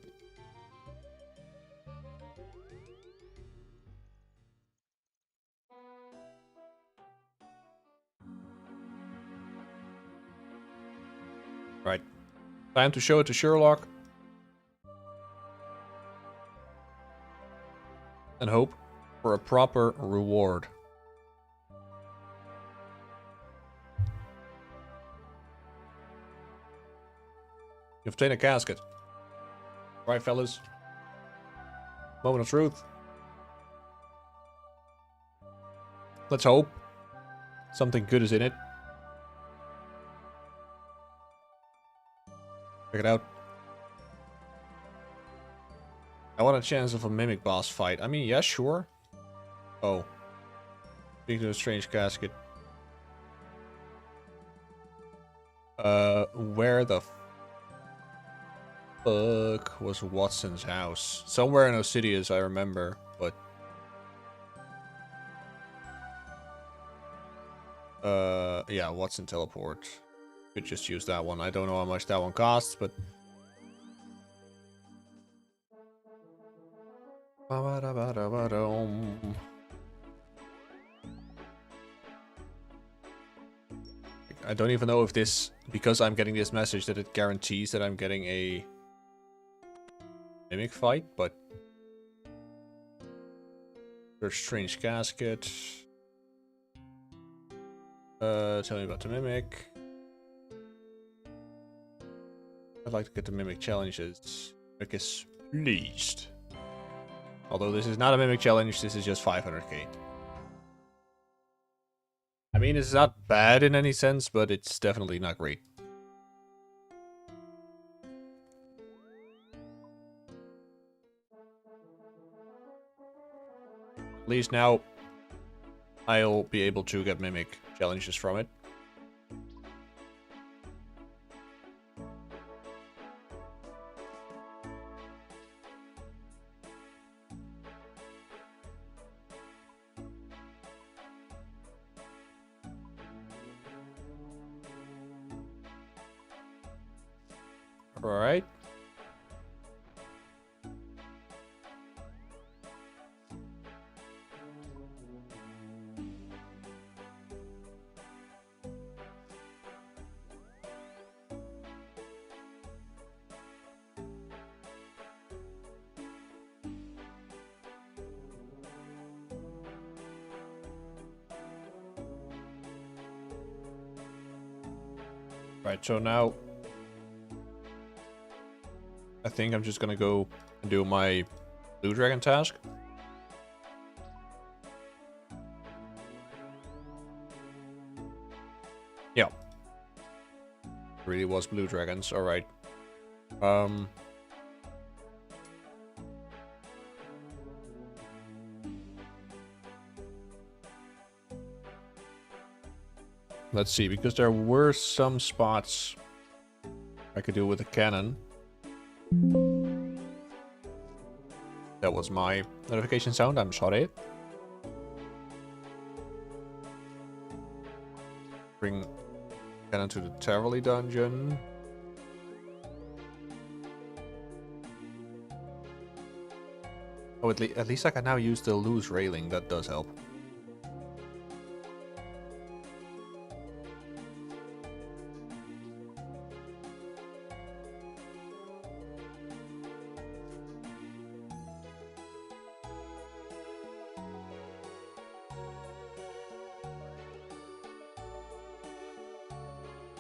Right. Time to show it to Sherlock. And hope for a proper reward. You obtain a casket. Right, fellas? Moment of truth. Let's hope something good is in it. Check it out. I want a chance of a mimic boss fight. I mean, yeah, sure. Oh. Speaking to a strange casket. Where the fuck was Watson's house? Somewhere in Osidious, I remember, but yeah, Watson teleport. Could just use that one. I don't know how much that one costs, but I don't even know if this, because I'm getting this message, that it guarantees that I'm getting a mimic fight, but there's strange casket. Tell me about the mimic. I'd like to get the mimic challenges. Mimic is pleased. Although this is not a mimic challenge, this is just 500k. I mean, it's not bad in any sense, but it's definitely not great. At least now I'll be able to get Mimic challenges from it. Alright. Right, so now I think I'm just gonna go and do my Blue Dragon task. Yeah. Really was Blue Dragons, alright. Let's see, because there were some spots I could do with a cannon. That was my notification sound, I'm sorry. Bring cannon to the Terrally dungeon. Oh, at least I can now use the loose railing, that does help.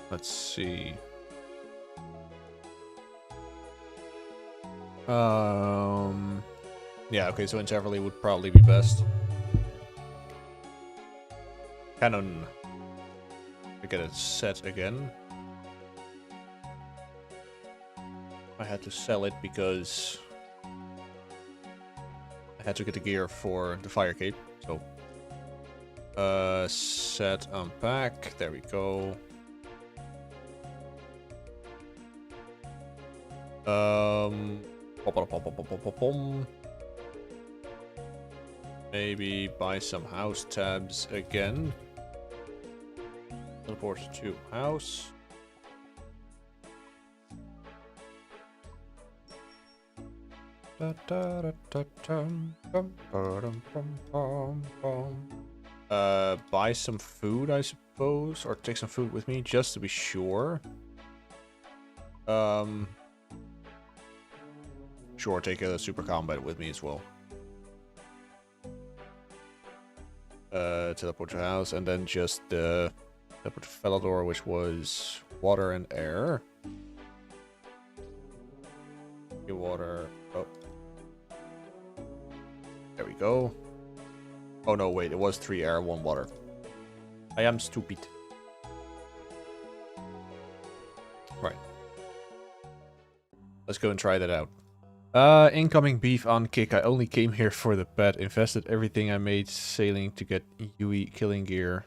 Let's see. Yeah, okay, so Intervally would probably be best. Cannon. I get it set again. I had to sell it because I had to get the gear for the fire cape. So, set, unpack. There we go. Maybe buy some house tabs again. Teleport to house. Buy some food, I suppose, or take some food with me just to be sure. Sure, take a super combat with me as well. Teleport to house, and then just teleport to Felidor, which was water and air. Water. Oh. There we go. Oh no, wait, it was 3 air, 1 water. I am stupid. Right. Let's go and try that out. Incoming beef on kick. I only came here for the pet. Invested everything I made sailing to get Yui killing gear.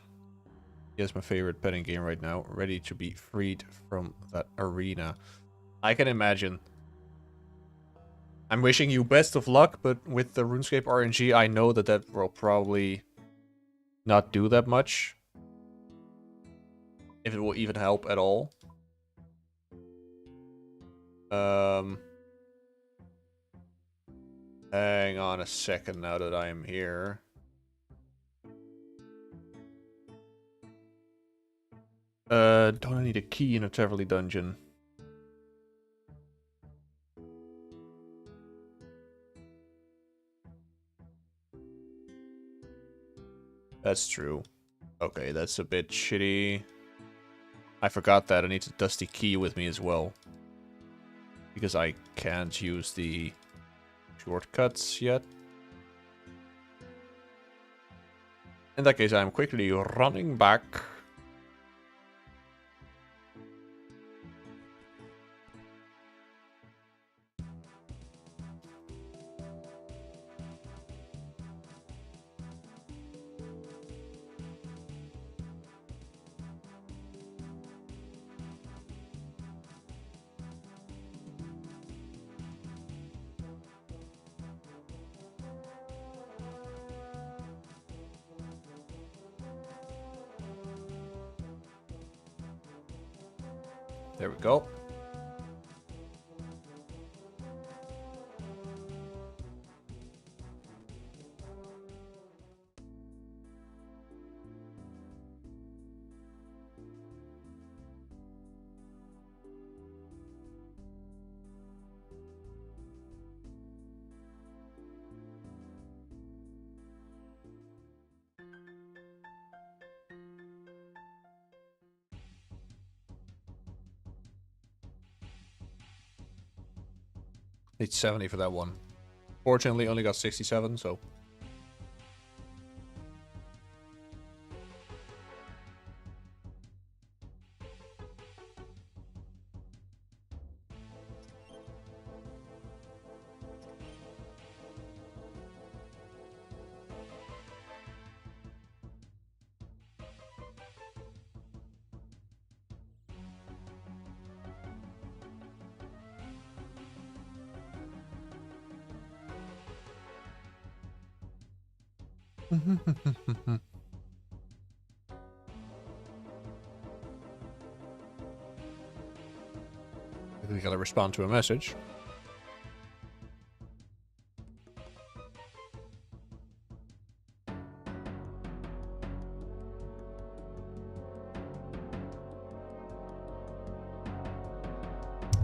Here's my favorite petting game right now. Ready to be freed from that arena. I can imagine. I'm wishing you best of luck, but with the RuneScape RNG, I know that that will probably not do that much. If it will even help at all. Hang on a second now that I am here. Don't I need a key in a Terrally dungeon? That's true. Okay, that's a bit shitty. I forgot that I need a dusty key with me as well. Because I can't use the shortcuts yet. In that case, I'm quickly running back. There we go. Need 70 for that one. Fortunately, only got 67, so. We gotta respond to a message.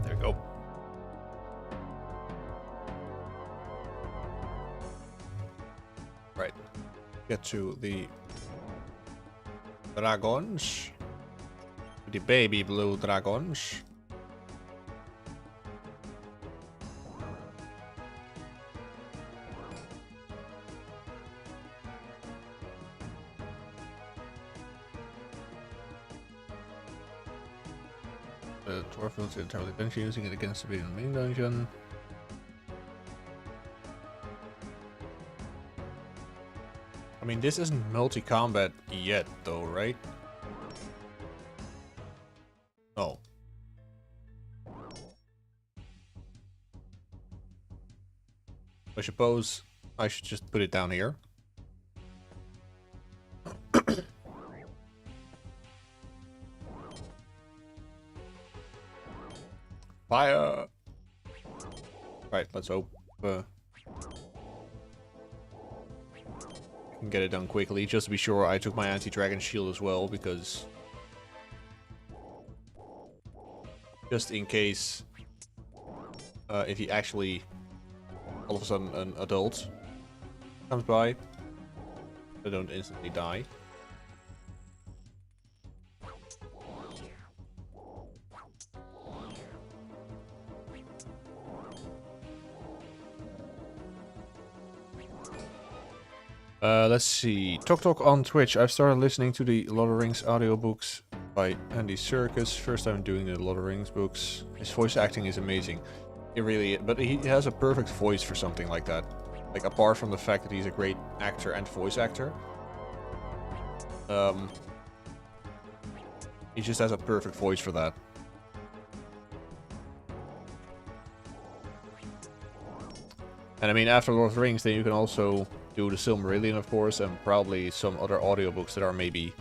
There we go. Right. Get to the dragons. The baby blue dragons. The dwarf builds the entire dungeon using it against the main dungeon. I mean, this isn't multi-combat yet, though, right? Oh. I suppose I should just put it down here. Fire! Right, let's hope I can get it done quickly. Just to be sure, I took my anti-dragon shield as well, because just in case if he actually all of a sudden an adult comes by, I don't instantly die. Let's see. Tok on Twitch. I've started listening to the Lord of the Rings audiobooks by Andy Serkis. First time doing the Lord of the Rings books. His voice acting is amazing. It really is. But he has a perfect voice for something like that. Like, apart from the fact that he's a great actor and voice actor. He just has a perfect voice for that. And I mean, after Lord of the Rings, then you can also do the Silmarillion, of course, and probably some other audiobooks that are maybe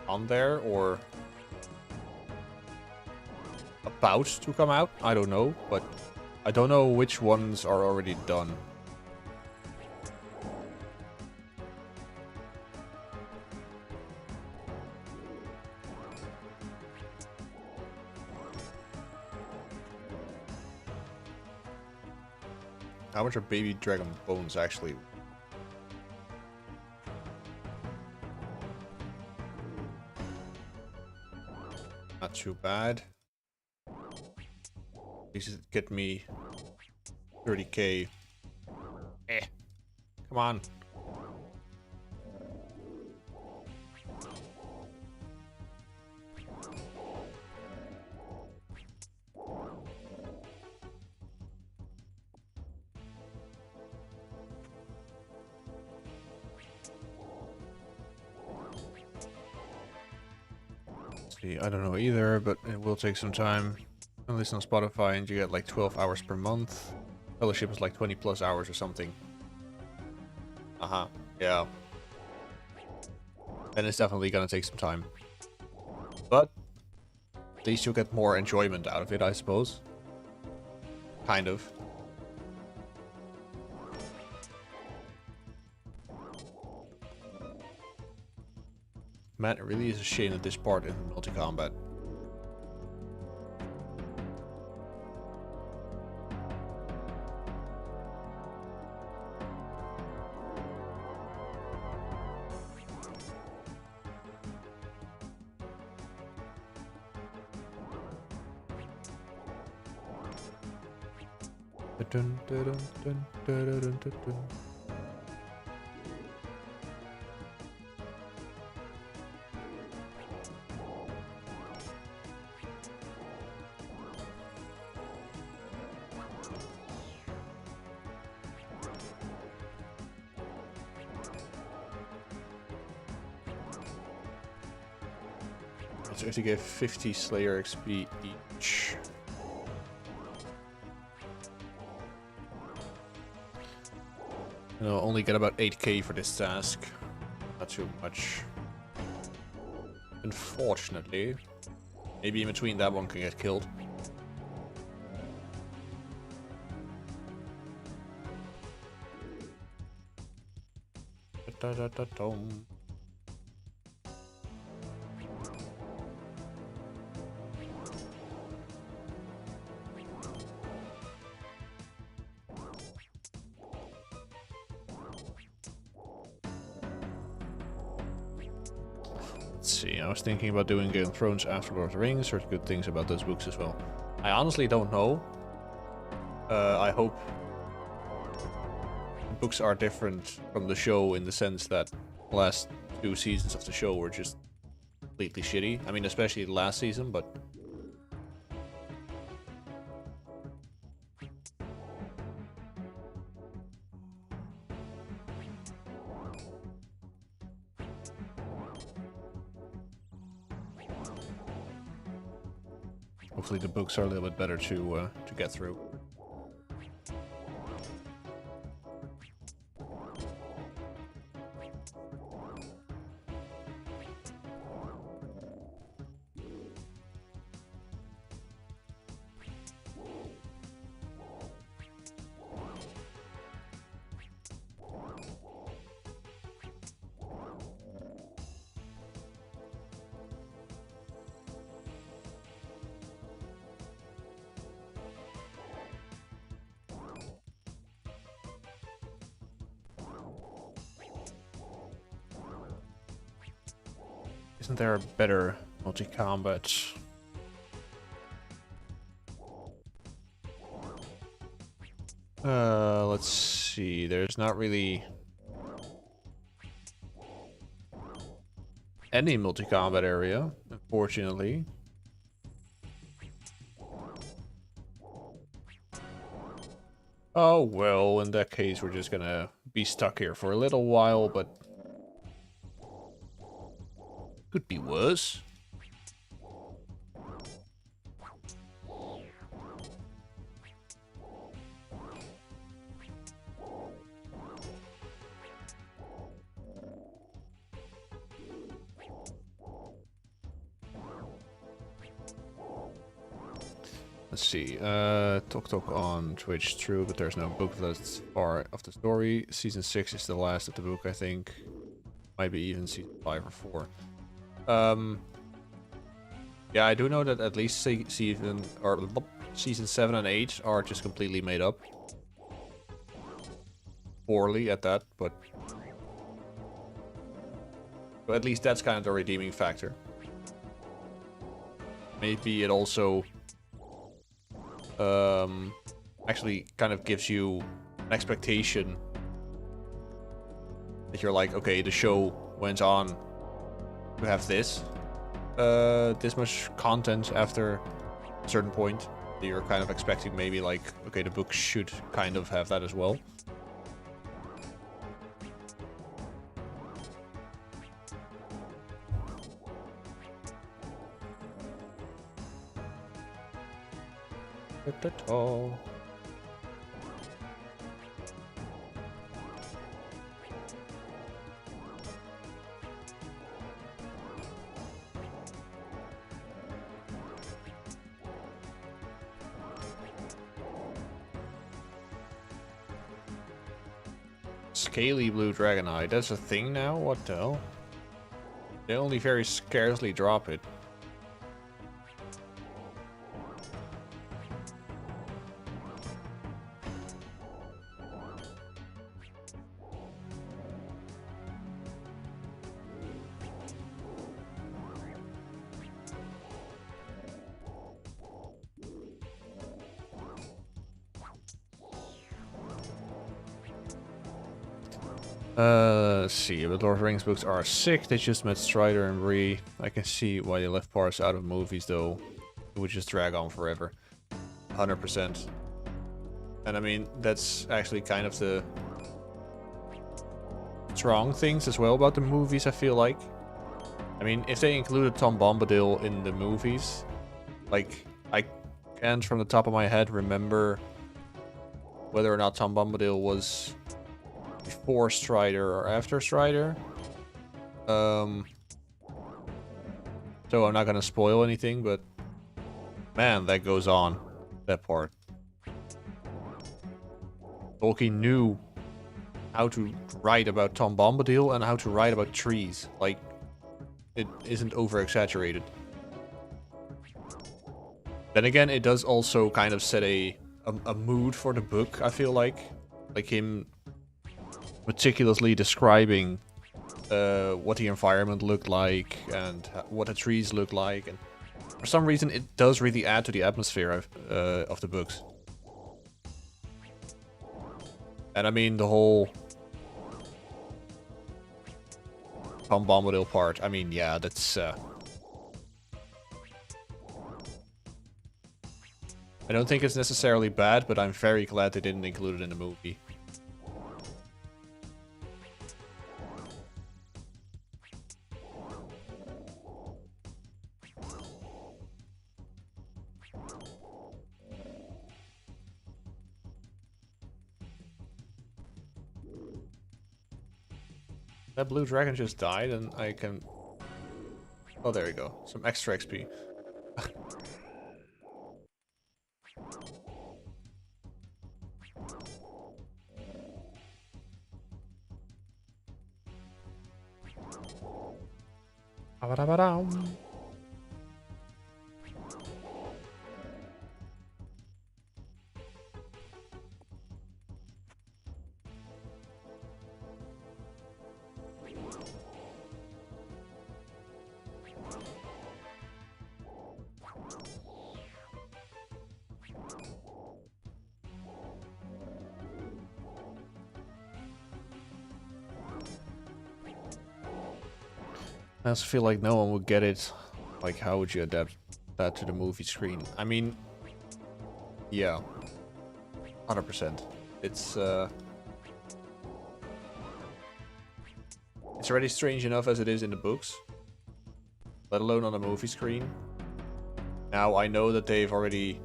on there or about to come out. I don't know, but I don't know which ones are already done. How much are baby dragon bones actually? Not too bad. These get me 30k. Come on. I don't know either, but it will take some time. I listen on Spotify and you get like 12 hours per month. Fellowship is like 20 plus hours or something. Yeah. And it's definitely gonna take some time. But At least you'll get more enjoyment out of it, I suppose. Kind of. Man, it really is a shame that this part isn't multi-combat. Dun, dun, dun, dun, dun, dun, dun, dun. So if you get 50 Slayer XP each. And I'll only get about 8k for this task. Not too much. Unfortunately. Maybe in between that one can get killed. Da-da-da-dum. Let's see, I was thinking about doing Game of Thrones after Lord of the Rings. Heard good things about those books as well. I honestly don't know. I hope the books are different from the show in the sense that the last 2 seasons of the show were just completely shitty. I mean, especially the last season, but... hopefully the books are a little bit better to get through. Isn't there a better multi-combat? Let's see. There's not really any multi-combat area, unfortunately. Oh well, in that case we're just gonna be stuck here for a little while, but could be worse. Let's see, Tok on Twitch, true, but there's no book that's far of the story. Season 6 is the last of the book, I think. Might be even season 5 or 4. Yeah, I do know that at least season 7 and 8 are just completely made up. Poorly at that, but at least that's kind of the redeeming factor. Maybe it also actually kind of gives you an expectation that you're like, okay, the show went on to have this much content after a certain point. You're kind of expecting maybe like, okay, the book should kind of have that as well. Wintertodt. Scaly blue dragonite. That's a thing now? What the hell? They only very scarcely drop it. Let's see. The Lord of the Rings books are sick. They just met Strider and Bree. I can see why they left parts out of movies, though. It would just drag on forever. 100%. And I mean, that's actually kind of the strong things as well about the movies, I feel like. I mean, if they included Tom Bombadil in the movies, like, I can't from the top of my head remember whether or not Tom Bombadil was before Strider or after Strider. So I'm not gonna spoil anything, but man, that goes on, that part. Tolkien knew how to write about Tom Bombadil and how to write about trees. Like, it isn't over-exaggerated. Then again, it does also kind of set a mood for the book, I feel like. Like him meticulously describing what the environment looked like and what the trees look like. And for some reason, it does really add to the atmosphere of the books. And I mean, the whole Tom Bombadil part, I mean, yeah, that's... I don't think it's necessarily bad, but I'm very glad they didn't include it in the movie. That blue dragon just died, and I can... Oh, there we go. Some extra XP. I also feel like no one would get it. Like, how would you adapt that to the movie screen? I mean, yeah, 100%. It's already strange enough as it is in the books, let alone on the movie screen. Now, I know that they've already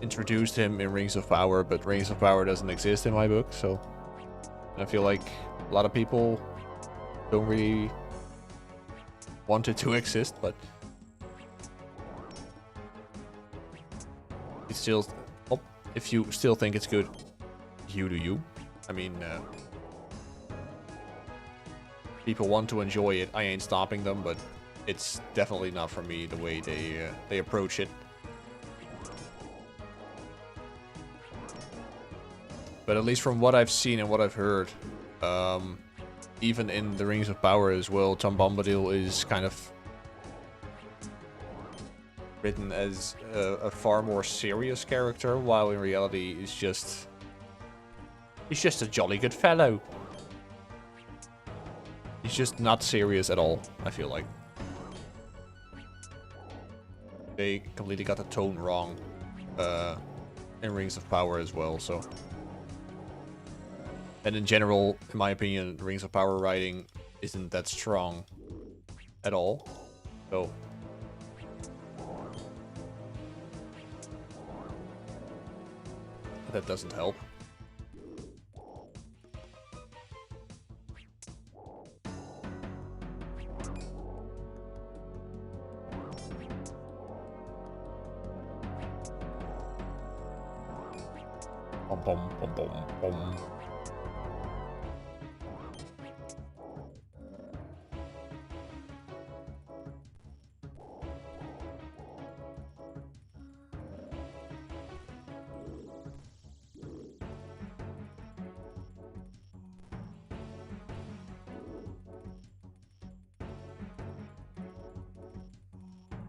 introduced him in Rings of Power, but Rings of Power doesn't exist in my book, so I feel like a lot of people don't really want it to exist, but it's still... Oh, if you still think it's good, you do you. I mean, people want to enjoy it. I ain't stopping them, but it's definitely not for me the way they approach it. But at least from what I've seen and what I've heard, even in the Rings of Power as well, Tom Bombadil is kind of written as a far more serious character, while in reality he's just a jolly good fellow. He's just not serious at all, I feel like. They completely got the tone wrong in Rings of Power as well, so... And in general, in my opinion, Rings of Power writing isn't that strong at all. So that doesn't help. Bum, bum, bum, bum, bum.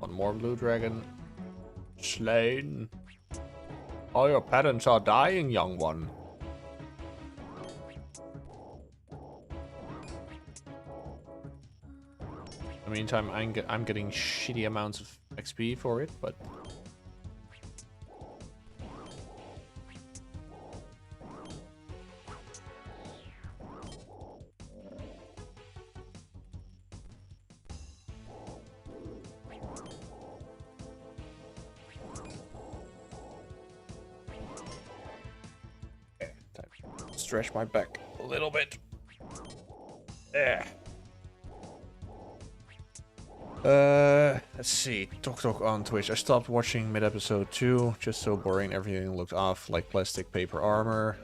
One more blue dragon. Slain. All your parents are dying, young one. In the meantime, I'm getting shitty amounts of XP for it, but... stretch my back a little bit. Yeah. Let's see. Tok on Twitch. I stopped watching mid-episode 2. Just so boring. Everything looked off, like plastic paper armor.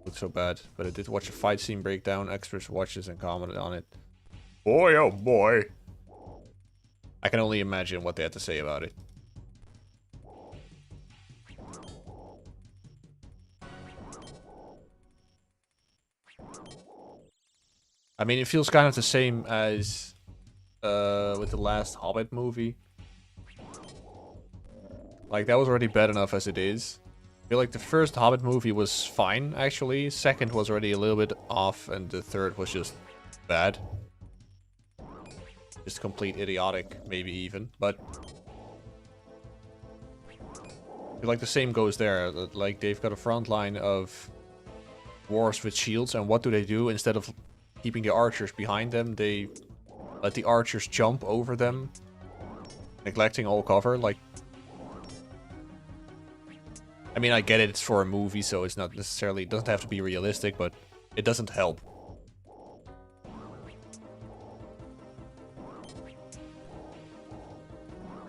Looked so bad. But I did watch a fight scene breakdown. Extras watches and commented on it. Boy, oh boy. I can only imagine what they had to say about it. I mean, it feels kind of the same as with the last Hobbit movie. Like, that was already bad enough as it is. I feel like the first Hobbit movie was fine, actually. Second was already a little bit off, and the third was just bad. Just complete idiotic, maybe even, but... I feel like the same goes there. Like, they've got a front line of wars with shields, and what do? Instead of keeping the archers behind them, they let the archers jump over them, neglecting all cover. Like, I mean, I get it, it's for a movie, so it's not necessarily, it doesn't have to be realistic, but it doesn't help.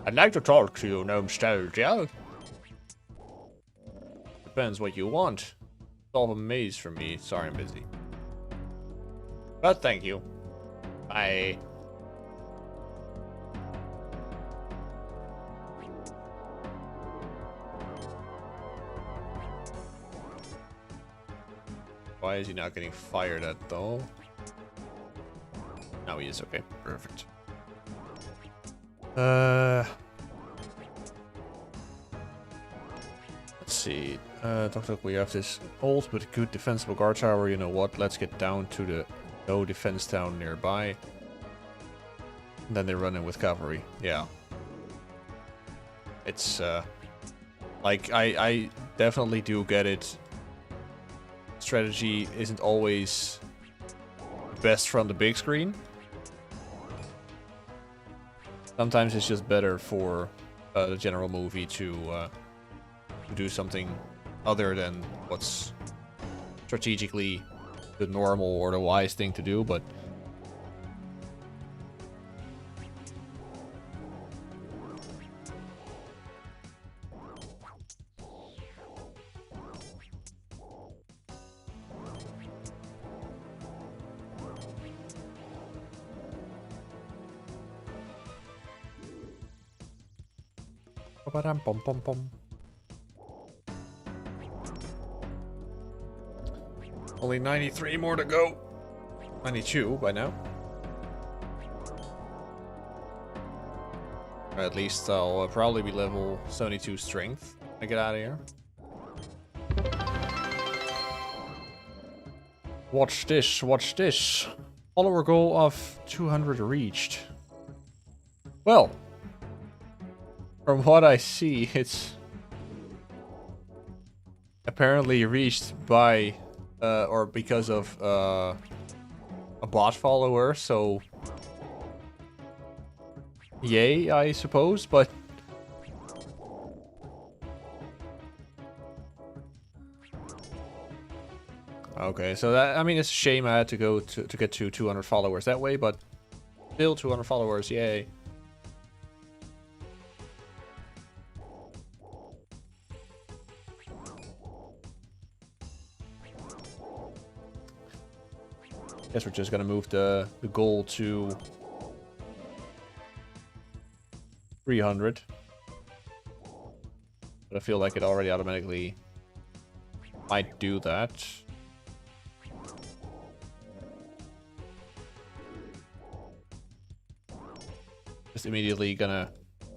I'd like to talk to you, nostalgia. Depends what you want. Solve a maze for me. Sorry, I'm busy. But thank you. Bye. Why is he not getting fired at though? Now he is. Okay, perfect. Let's see. We have this old but good defensible guard tower. You know what? Let's get down to the no defense town nearby. And then they run in with cavalry. Yeah. It's like I definitely do get it. Strategy isn't always best from the big screen. Sometimes it's just better for the general movie to do something other than what's strategically the normal or the wise thing to do, but only 93 more to go. 92 by now. Or at least I'll probably be level 72 strength when I get out of here. Watch this, watch this. Follower goal of 200 reached. Well, from what I see, it's apparently reached by or because of a bot follower, so yay, I suppose, but okay, so that, I mean, it's a shame I had to go to get to 200 followers that way, but still 200 followers, yay. Guess we're just gonna move the goal to 300. But I feel like it already automatically might do that. Just immediately gonna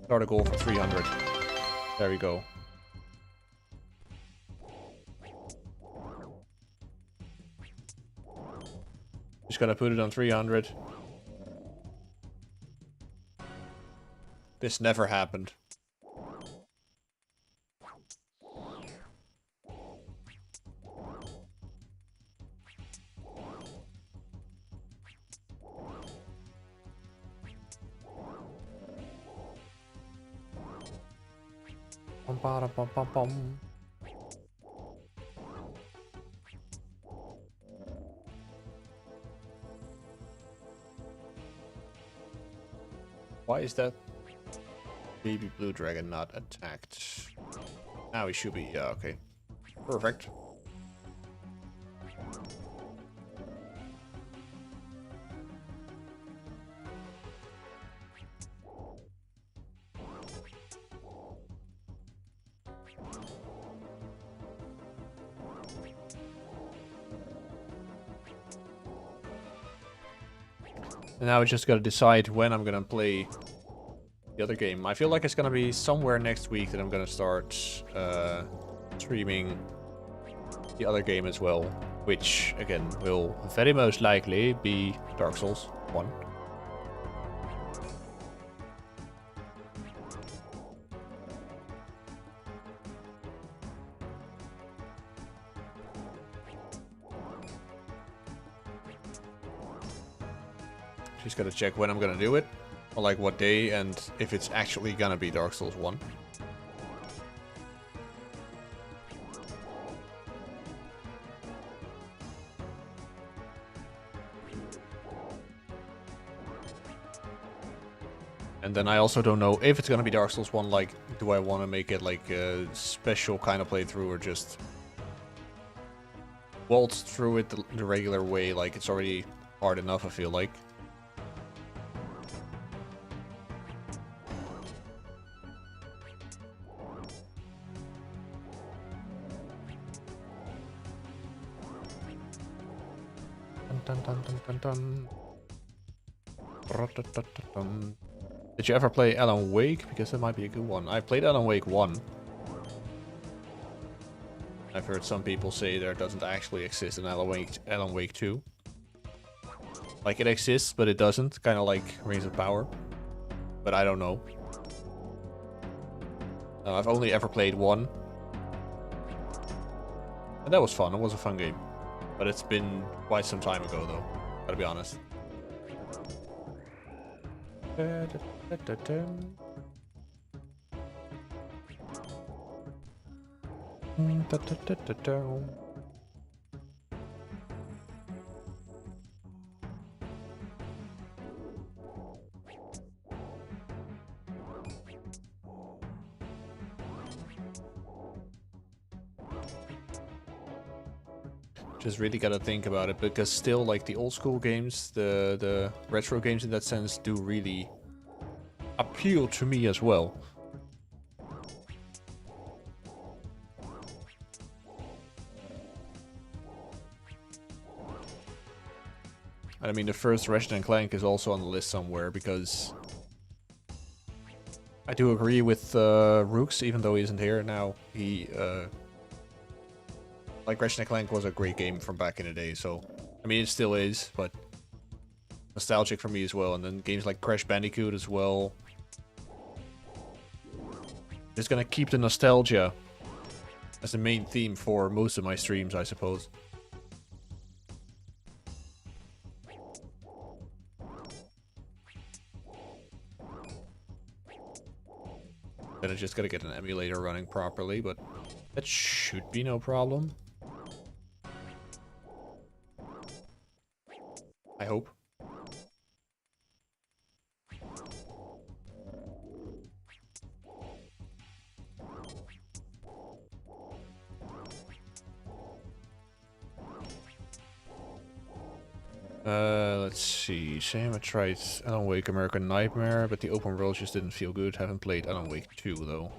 Start a goal for 300. There we go. Just gotta put it on 300. This never happened. Bum, bada, bum, bum, bum. Why is that baby blue dragon not attacked? Now he should be. Yeah, okay. Perfect. And now I just gotta decide when I'm gonna play the other game. I feel like it's gonna be somewhere next week that I'm gonna start streaming the other game as well, which again will very most likely be Dark Souls 1. Just gotta check when I'm gonna do it, or like what day, and if it's actually gonna be Dark Souls 1. And then I also don't know if it's gonna be Dark Souls 1, like, do I want to make it like a special kind of playthrough, or just waltz through it the regular way, like it's already hard enough, I feel like. Dun, dun, dun, dun, dun. Did you ever play Alan Wake? Because that might be a good one. I played Alan Wake 1. I've heard some people say there doesn't actually exist an Alan Wake 2. Like, it exists, but it doesn't. Kind of like Rings of Power. But I don't know. I've only ever played 1. And that was fun. It was a fun game. But it's been quite some time ago, though. Gotta be honest. Just really gotta think about it, because still, like, the old school games, the retro games in that sense, do really appeal to me as well. And I mean, the first Ratchet & Clank is also on the list somewhere, because I do agree with Rooks, even though he isn't here now. He, like, Ratchet & Clank was a great game from back in the day, so, I mean, it still is, but nostalgic for me as well. And then games like Crash Bandicoot as well. Just gonna keep the nostalgia as the main theme for most of my streams, I suppose. Then I just gotta get an emulator running properly, but that should be no problem. I hope. Let's see. Same, I tried Alan Wake American Nightmare, but the open world just didn't feel good. Haven't played Alan Wake 2, though.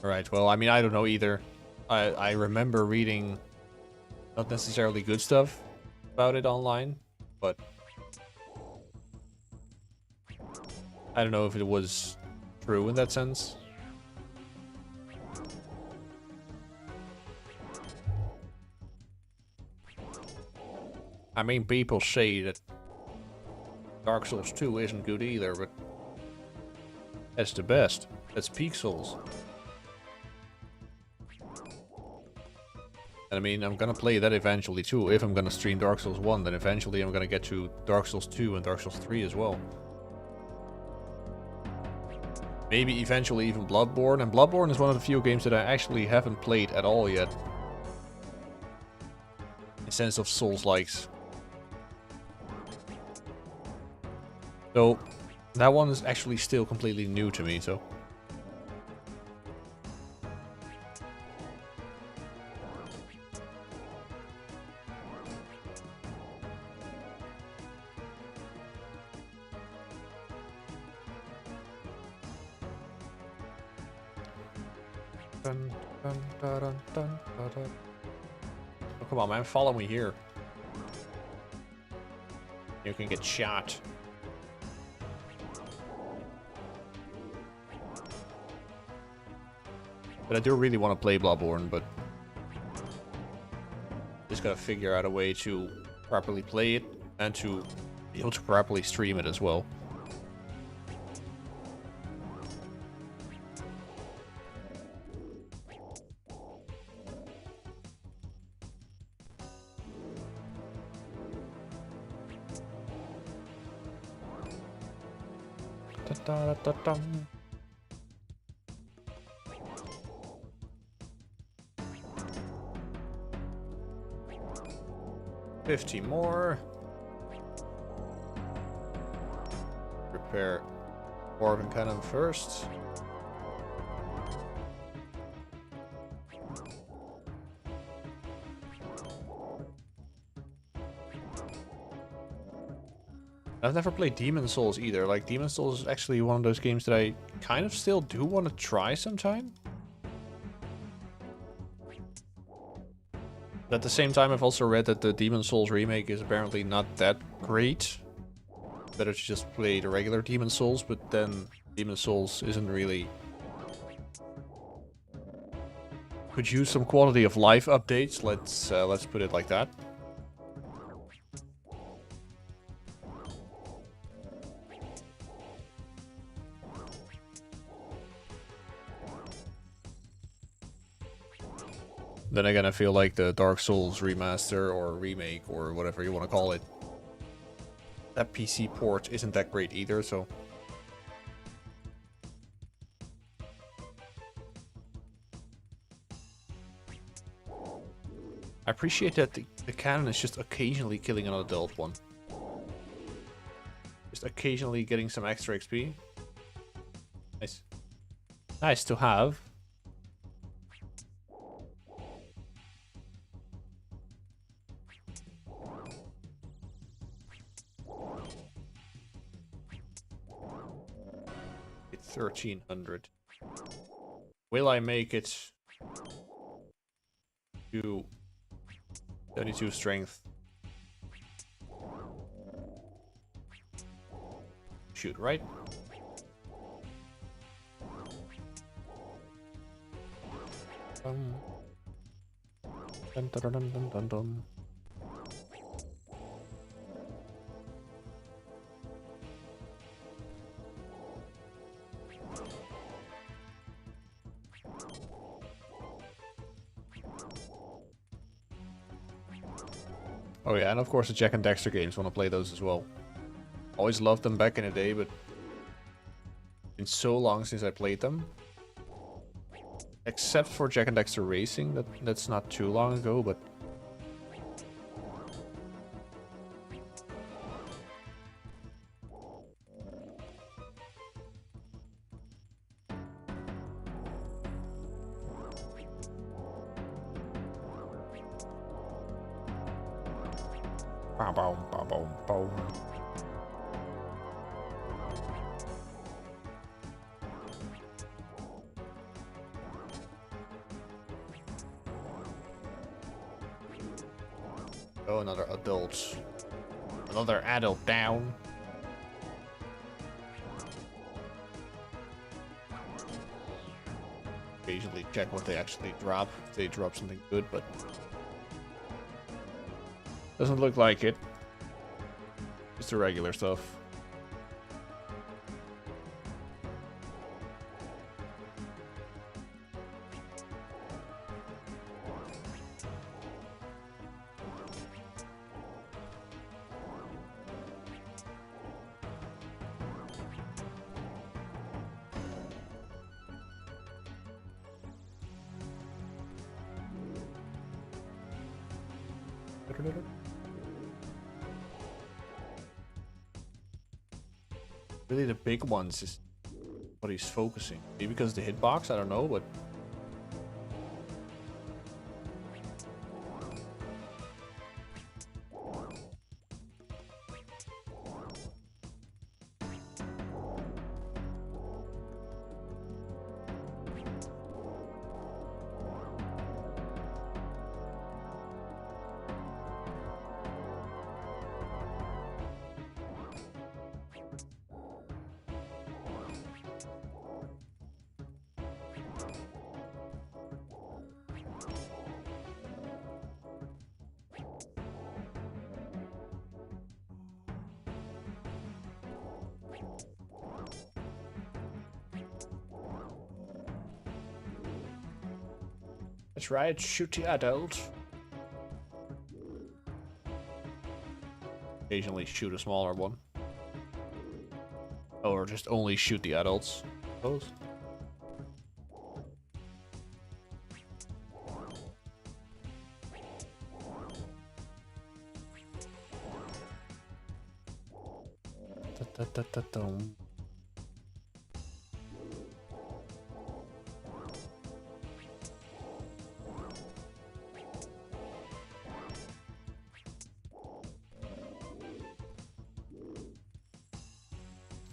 Alright, well, I mean, I don't know either. I remember reading not necessarily good stuff about it online, but I don't know if it was true in that sense. I mean, people say that Dark Souls 2 isn't good either, but that's the best. That's peak Souls. And I mean, I'm gonna play that eventually too. If I'm gonna stream Dark Souls 1, then eventually I'm gonna get to Dark Souls 2 and Dark Souls 3 as well. Maybe eventually even Bloodborne. And Bloodborne is one of the few games that I actually haven't played at all yet. In the sense of Souls-likes. So, that one is actually still completely new to me, so... Dun, dun, dun, dun, dun, dun. Oh, come on, man. Follow me here. You can get shot. But I do really want to play Bloodborne, but... just gotta figure out a way to properly play it, and to be able to properly stream it as well. Da-da-da-da-dum. 50 more. Prepare Dwarven Cannon first. I've never played Demon Souls either. Like, Demon Souls is actually one of those games that I kind of still do want to try sometime. But at the same time, I've also read that the Demon Souls remake is apparently not that great. Better to just play the regular Demon Souls, but then Demon Souls isn't really... could use some quality of life updates, let's put it like that. Then again, I feel like the Dark Souls remaster or remake or whatever you want to call it, that PC port isn't that great either, so... I appreciate that the cannon is just occasionally killing an adult one. Just occasionally getting some extra XP. Nice. Nice to have. It's 1300. Will I make it to 32 strength? Shoot, right? Dun, dun, dun, dun, dun, dun, dun. Oh yeah, and of course the Jack and Daxter games, want to play those as well. Always loved them back in the day, but it's been so long since I played them. Except for Jack and Daxter Racing, that's not too long ago, but... Bow, bow, bow, bow, bow. Oh, another adult. Another adult down. occasionally check what they actually drop. If they drop something good, but doesn't look like it. Just the regular stuff. Really, the big ones is what he's focusing. Maybe because the hitbox, I don't know, but that's right, shoot the adult. Occasionally shoot a smaller one. Or just only shoot the adults, I suppose. Da-da-da-da-dum.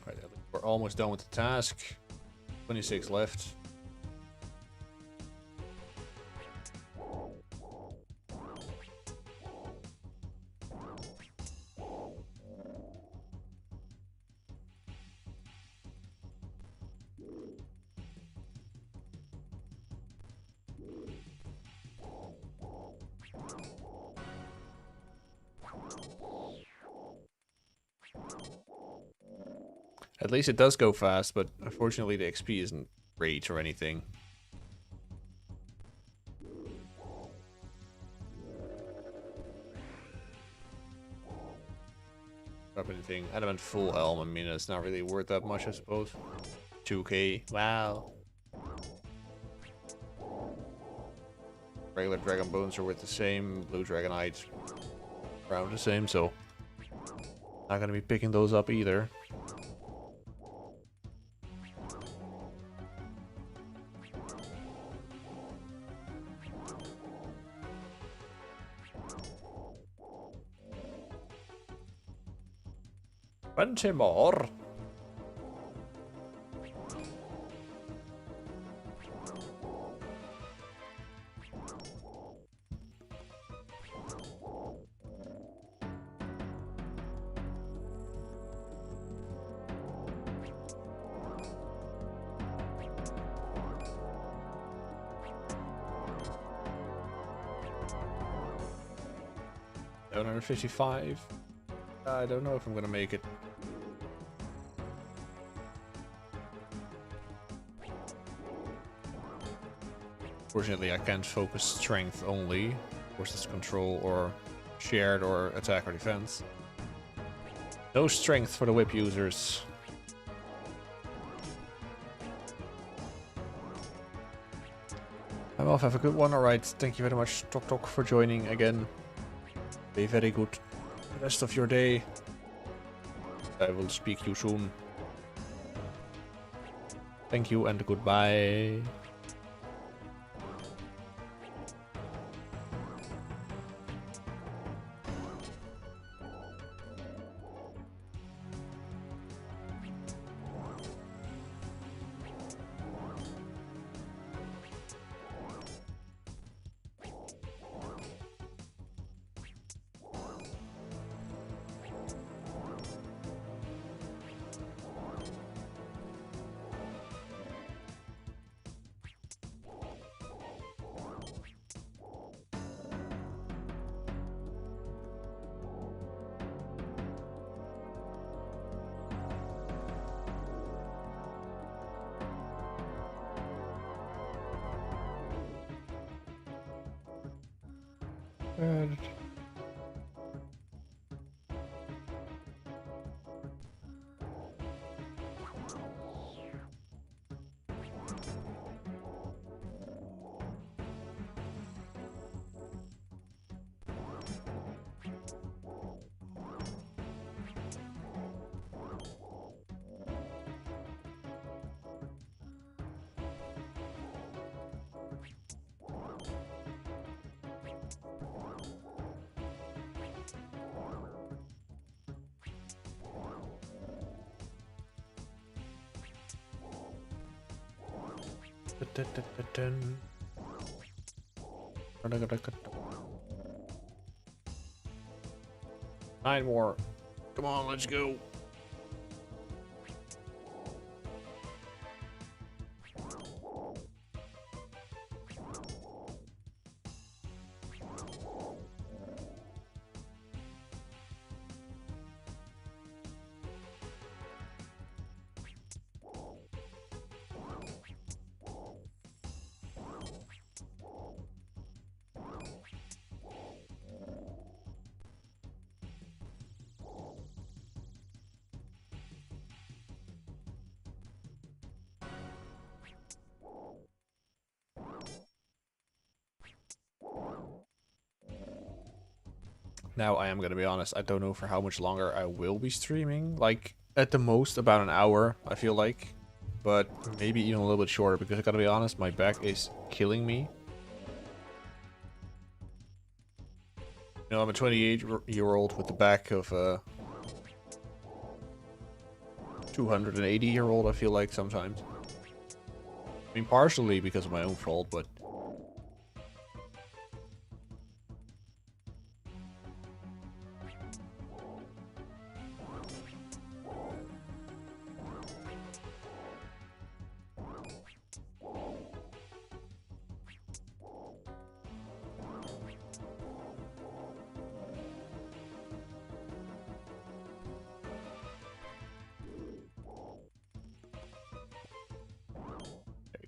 Right, we're almost done with the task. 26 left. At least it does go fast, but unfortunately the XP isn't great or anything. Drop anything. Adamant full helm, I mean, it's not really worth that much, I suppose. 2k, wow. Regular dragon bones are worth the same, blue dragonite around the same, so not gonna be picking those up either. Plenty more. $755. I don't know if I'm gonna make it. Fortunately, I can't focus strength only, versus control or shared or attack or defense. No strength for the whip users. I'm off, have a good one. Alright, thank you very much, Tok Tok, for joining again. Be very good rest of your day. I will speak to you soon. Thank you and goodbye. Nine more. Come on, let's go. Now, I am gonna be honest, I don't know for how much longer I will be streaming. Like, at the most, about an hour, I feel like. But maybe even a little bit shorter, because I gotta be honest, my back is killing me. You know, I'm a 28-year-old with the back of a 280-year-old, I feel like, sometimes. I mean, partially because of my own fault, but...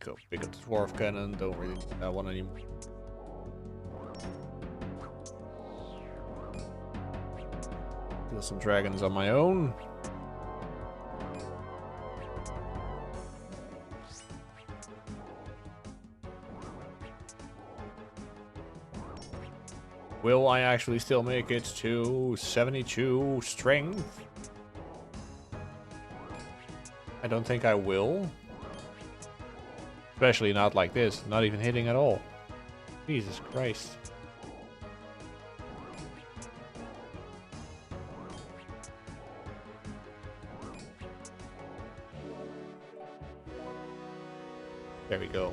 Go pick up the dwarf cannon, don't really need that one anymore. Kill some dragons on my own. Will I actually still make it to 72 strength? I don't think I will. Especially not like this, not even hitting at all. Jesus Christ. There we go.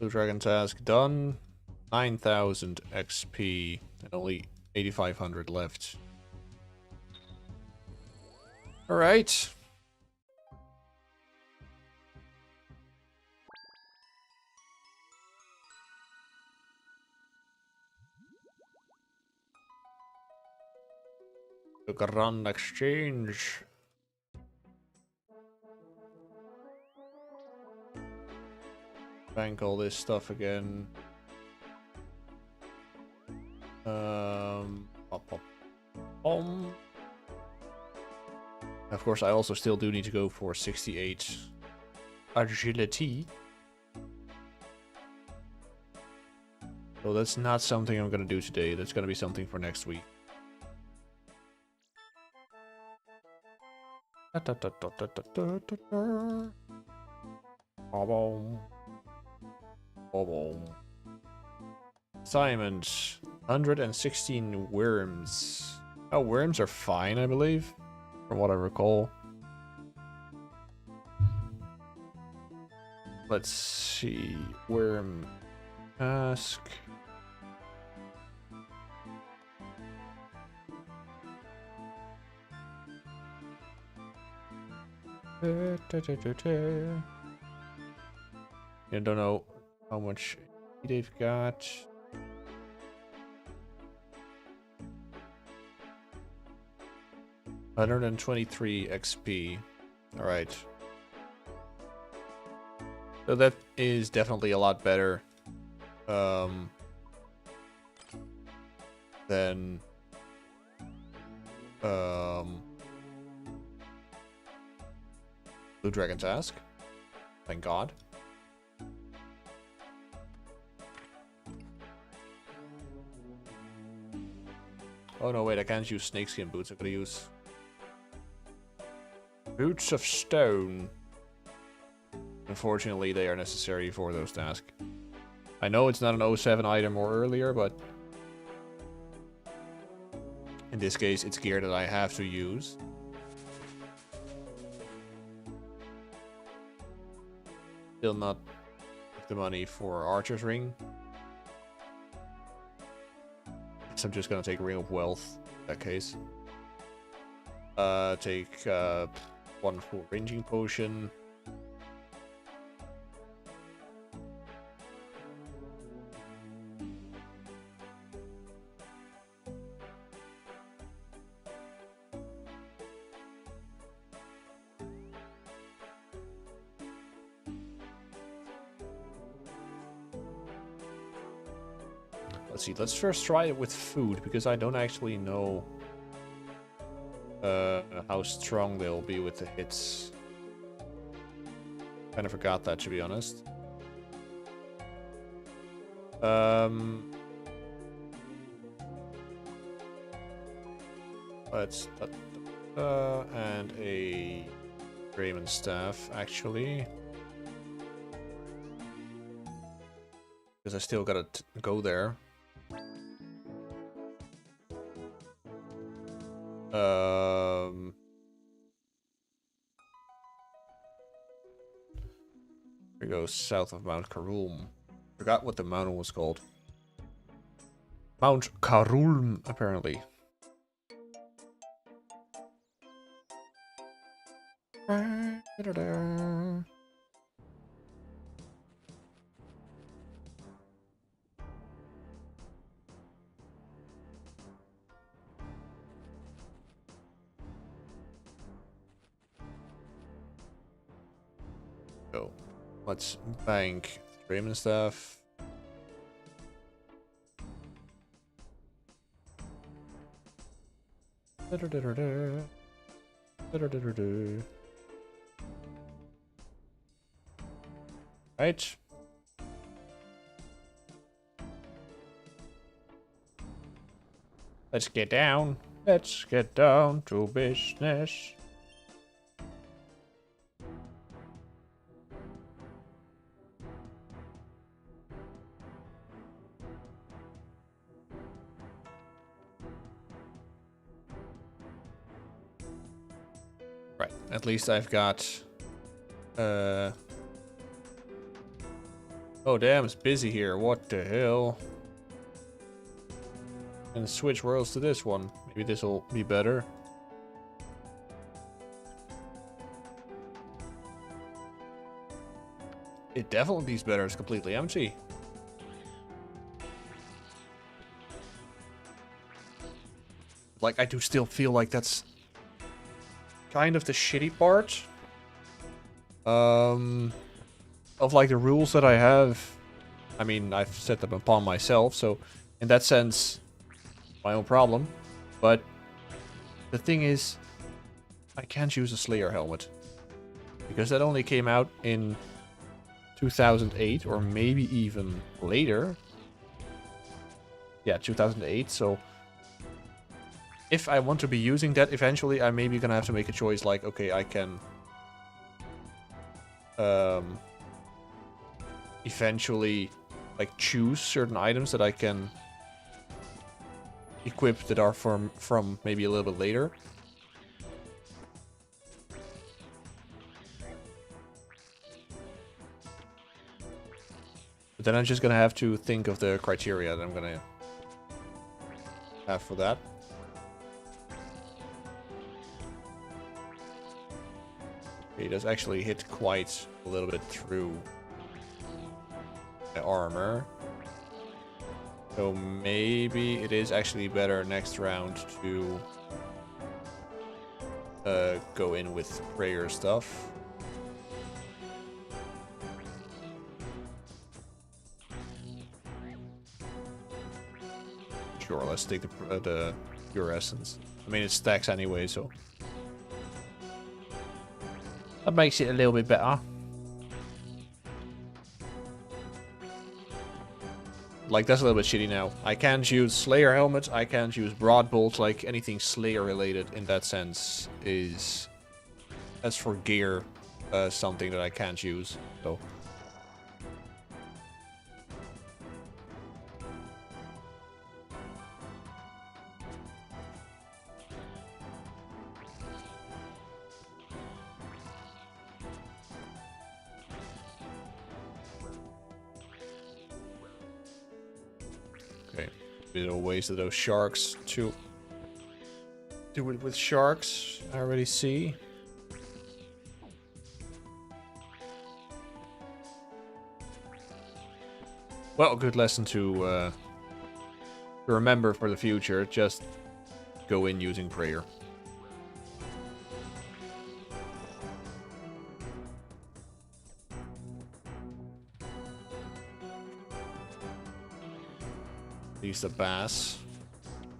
Blue Dragon task done. 9,000 XP and only 8,500 left. Alright. Took a run exchange. Bank all this stuff again. Of course, I also still do need to go for 68 agility. So that's not something I'm gonna do today. That's gonna be something for next week. Assignment 116 worms. Oh, worms are fine, I believe, from what I recall. Let's see. Worm task. I don't know how much they've got. $123 XP. All right. So that is definitely a lot better. Then Blue Dragon task. Thank God. Oh no, wait, I can't use snakeskin boots. I'm gonna use boots of stone. Unfortunately, they are necessary for those tasks. I know it's not an 07 item or earlier, but in this case, it's gear that I have to use. Still not the money for Archer's Ring. So I'm just gonna take Ring of Wealth in that case. Take one full ranging potion. Let's see, let's first try it with food, because I don't actually know how strong they'll be with the hits. Kind of forgot that, to be honest. Let's and a Raymond staff, actually. Because I still gotta go there. Here goes south of Mount Karulm. Forgot what the mountain was called. Mount Karulm, apparently. So, let's bank Raymond stuff. Right. Let's get down. Let's get down to business. Right, at least I've got oh damn, it's busy here. What the hell? And switch worlds to this one. Maybe this will be better. It definitely is better. It's completely empty. Like, I do still feel like that's kind of the shitty part of like the rules that I have. I mean, I've set them upon myself, so in that sense, my own problem. But the thing is, I can't use a Slayer helmet because that only came out in 2008 or maybe even later. Yeah, 2008. So if I want to be using that eventually, I may be gonna have to make a choice like, okay, I can eventually like choose certain items that I can equip that are from maybe a little bit later. But then I'm just gonna have to think of the criteria that I'm gonna have for that. He does actually hit quite a little bit through the armor. So maybe it is actually better next round to go in with prayer stuff. Sure, let's take the pure essence. I mean, it stacks anyway, so that makes it a little bit better. Like, that's a little bit shitty now. I can't use Slayer helmets, I can't use broad bolts, like anything Slayer related in that sense is, as for gear, something that I can't use, so. Okay, bit of waste of those sharks to do it with sharks, I already see. Well, good lesson to remember for the future. Just go in using prayer. At least a bass.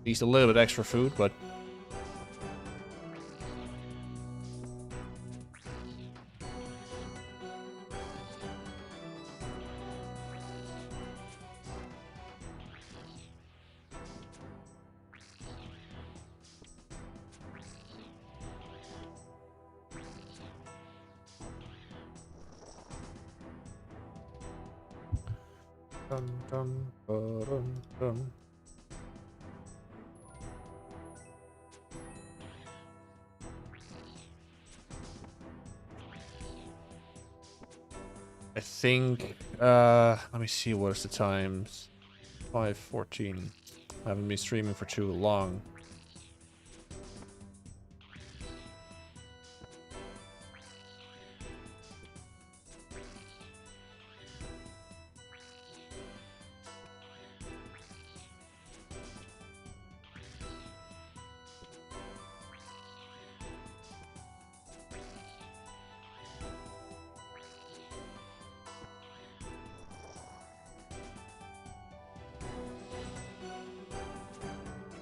At least a little bit extra food, but dun, dun, dun, dun. I think, let me see, what is the time? 5:14. I haven't been streaming for too long.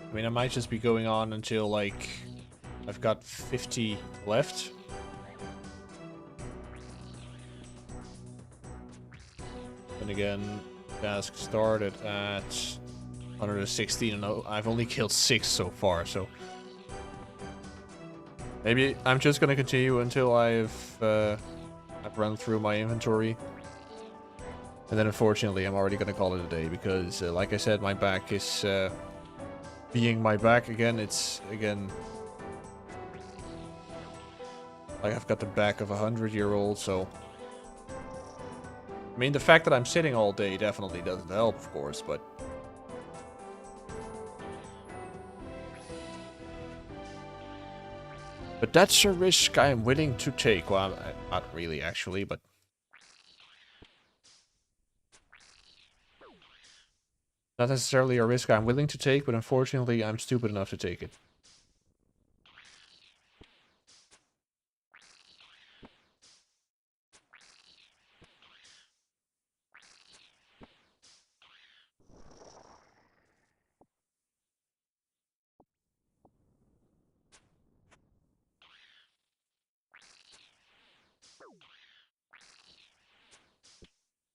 I mean, I might just be going on until, like, I've got 50 left. And again, task started at 116, and I've only killed 6 so far, so maybe I'm just gonna continue until I've run through my inventory. And then unfortunately, I'm already gonna call it a day, because like I said, my back is... being my back again, it's again like I've got the back of a 100-year-old, so I mean, the fact that I'm sitting all day definitely doesn't help, of course, but that's a risk I'm willing to take. Well, not really actually, but not necessarily a risk I'm willing to take, but unfortunately I'm stupid enough to take it.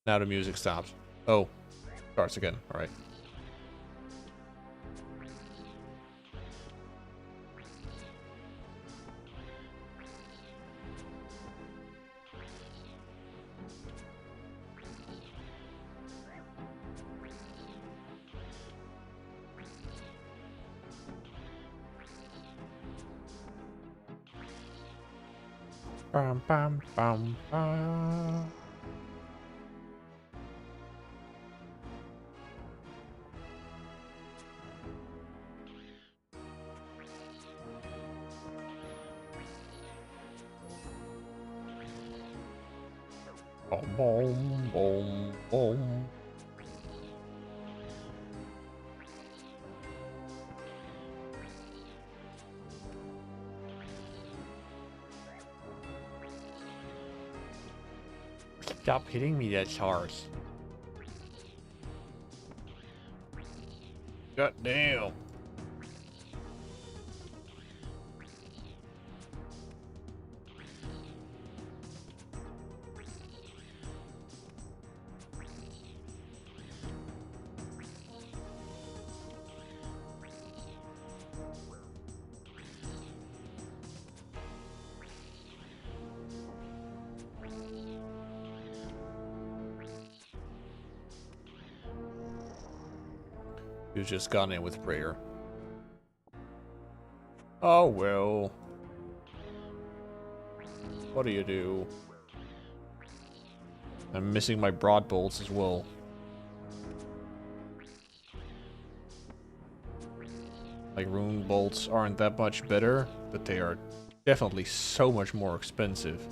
Now the music stops. Oh, starts again. All right. Bam, bam, bam, bam. Boom, boom, boom, boom. Stop hitting me, that's harsh. God damn. You've just gone in with prayer. Oh well. What do you do? I'm missing my broad bolts as well. Like, rune bolts aren't that much better, but they are definitely so much more expensive.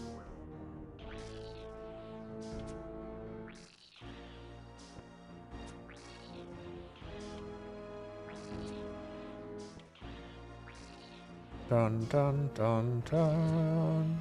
Dun dun dun dun.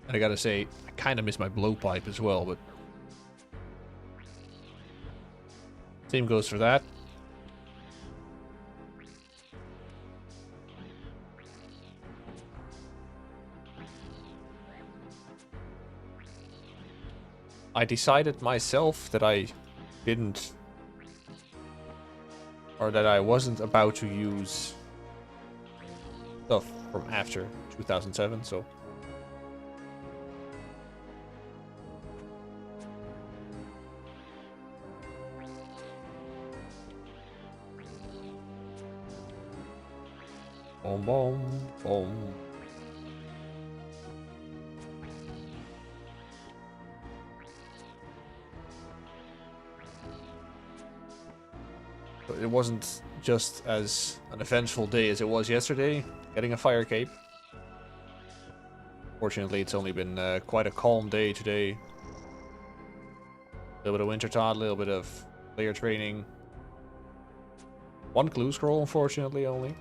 And I gotta say, I kind of miss my blowpipe as well, but same goes for that. I decided myself that I didn't, or that I wasn't about to use stuff from after 2007, so. Boom, boom, boom. But it wasn't just as an eventful day as it was yesterday, getting a fire cape. Fortunately, it's only been quite a calm day today. A little bit of Wintertodt, a little bit of player training. One clue scroll, unfortunately, only.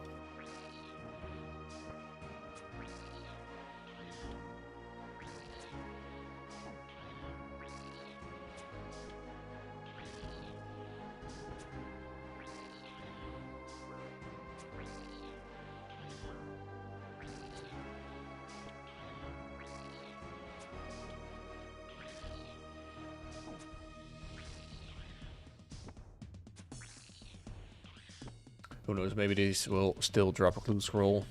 Who knows, maybe these will still drop a clue scroll.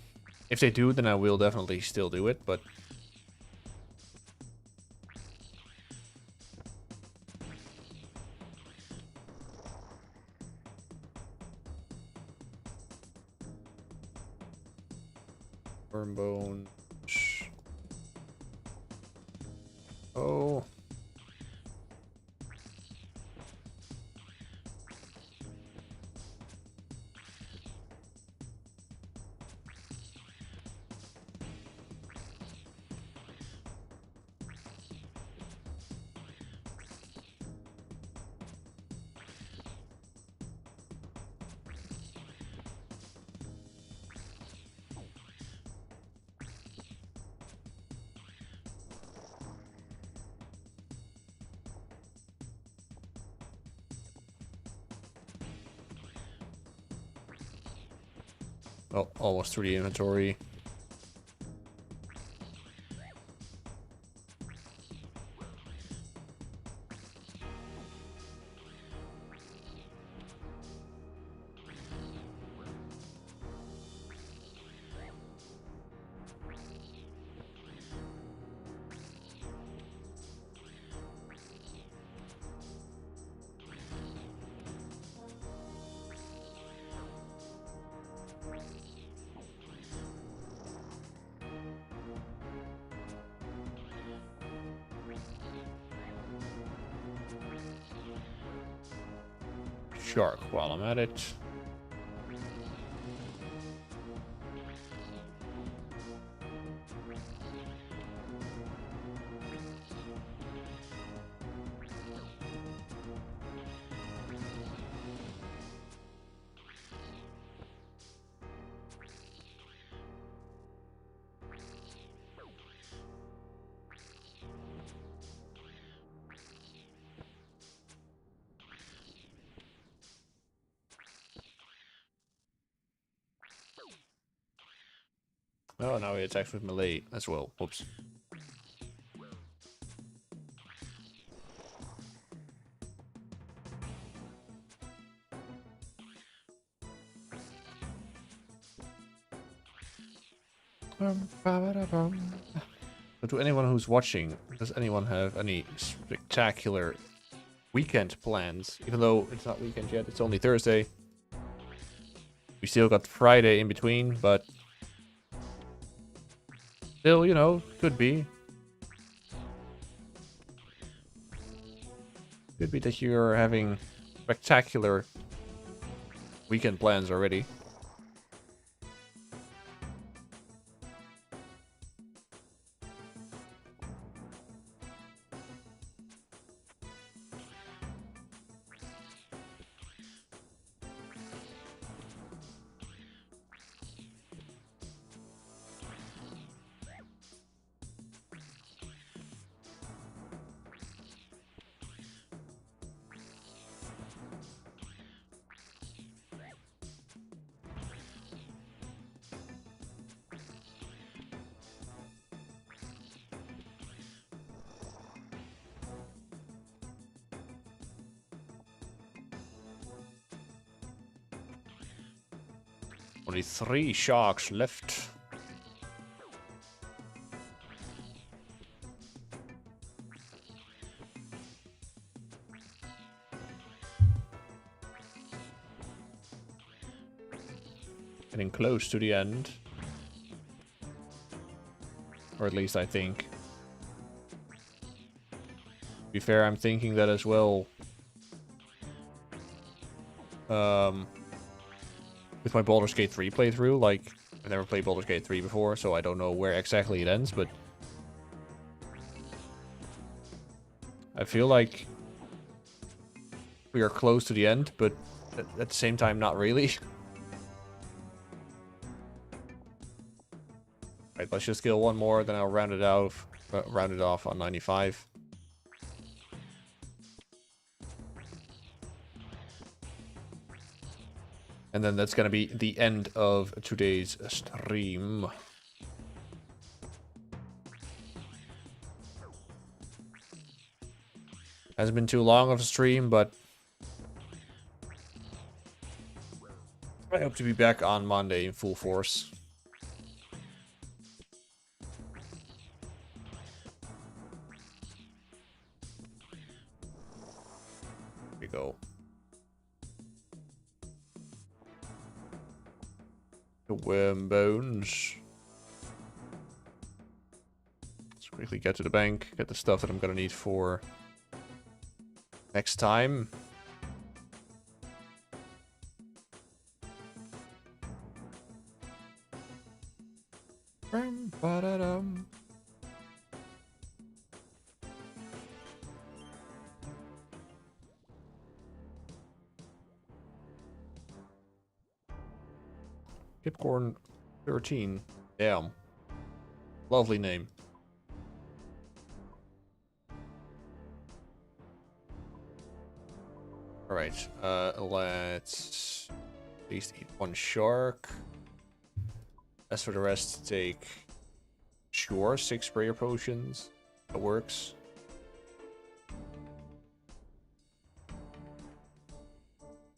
If they do, then I will definitely still do it, but... Worm bones. Oh... Well, almost through the inventory. Shark while I'm at it. Oh, now he attacks with melee as well. Whoops. So to anyone who's watching, does anyone have any spectacular weekend plans? Even though it's not weekend yet, it's only Thursday. We still got Friday in between, but still, you know, could be. Could be that you're having spectacular weekend plans already. Only 3 sharks left. Getting close to the end. Or at least I think. To be fair, I'm thinking that as well. With my Baldur's Gate 3 playthrough, like, I've never played Baldur's Gate 3 before, so I don't know where exactly it ends, but I feel like we are close to the end, but at the same time, not really. Right, let's just kill one more, then I'll round it off on 95. And then that's gonna be the end of today's stream. Hasn't been too long of a stream, but I hope to be back on Monday in full force. Here we go. The worm bones. Let's quickly get to the bank, get the stuff that I'm gonna need for next time. Pipcorn 13. Damn. Lovely name. Alright, let's at least eat 1 shark. As for the rest, take, sure, 6 sprayer potions. That works.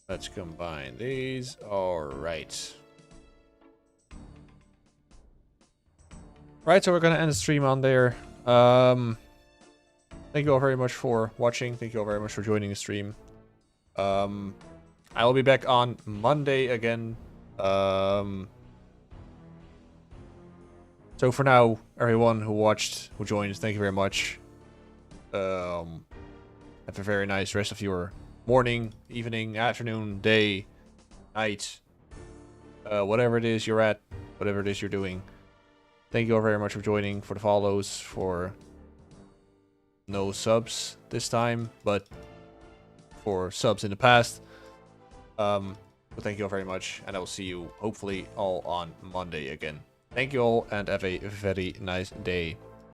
Let's combine these. Alright. Right, so we're gonna end the stream on there. Thank you all very much for watching. Thank you all very much for joining the stream. I will be back on Monday again. So for now, everyone who watched, who joined, thank you very much. Have a very nice rest of your morning, evening, afternoon, day, night, whatever it is you're at, whatever it is you're doing. Thank you all very much for joining, for the follows, for no subs this time, but for subs in the past. But thank you all very much, and I will see you hopefully all on Monday again. Thank you all, and have a very nice day.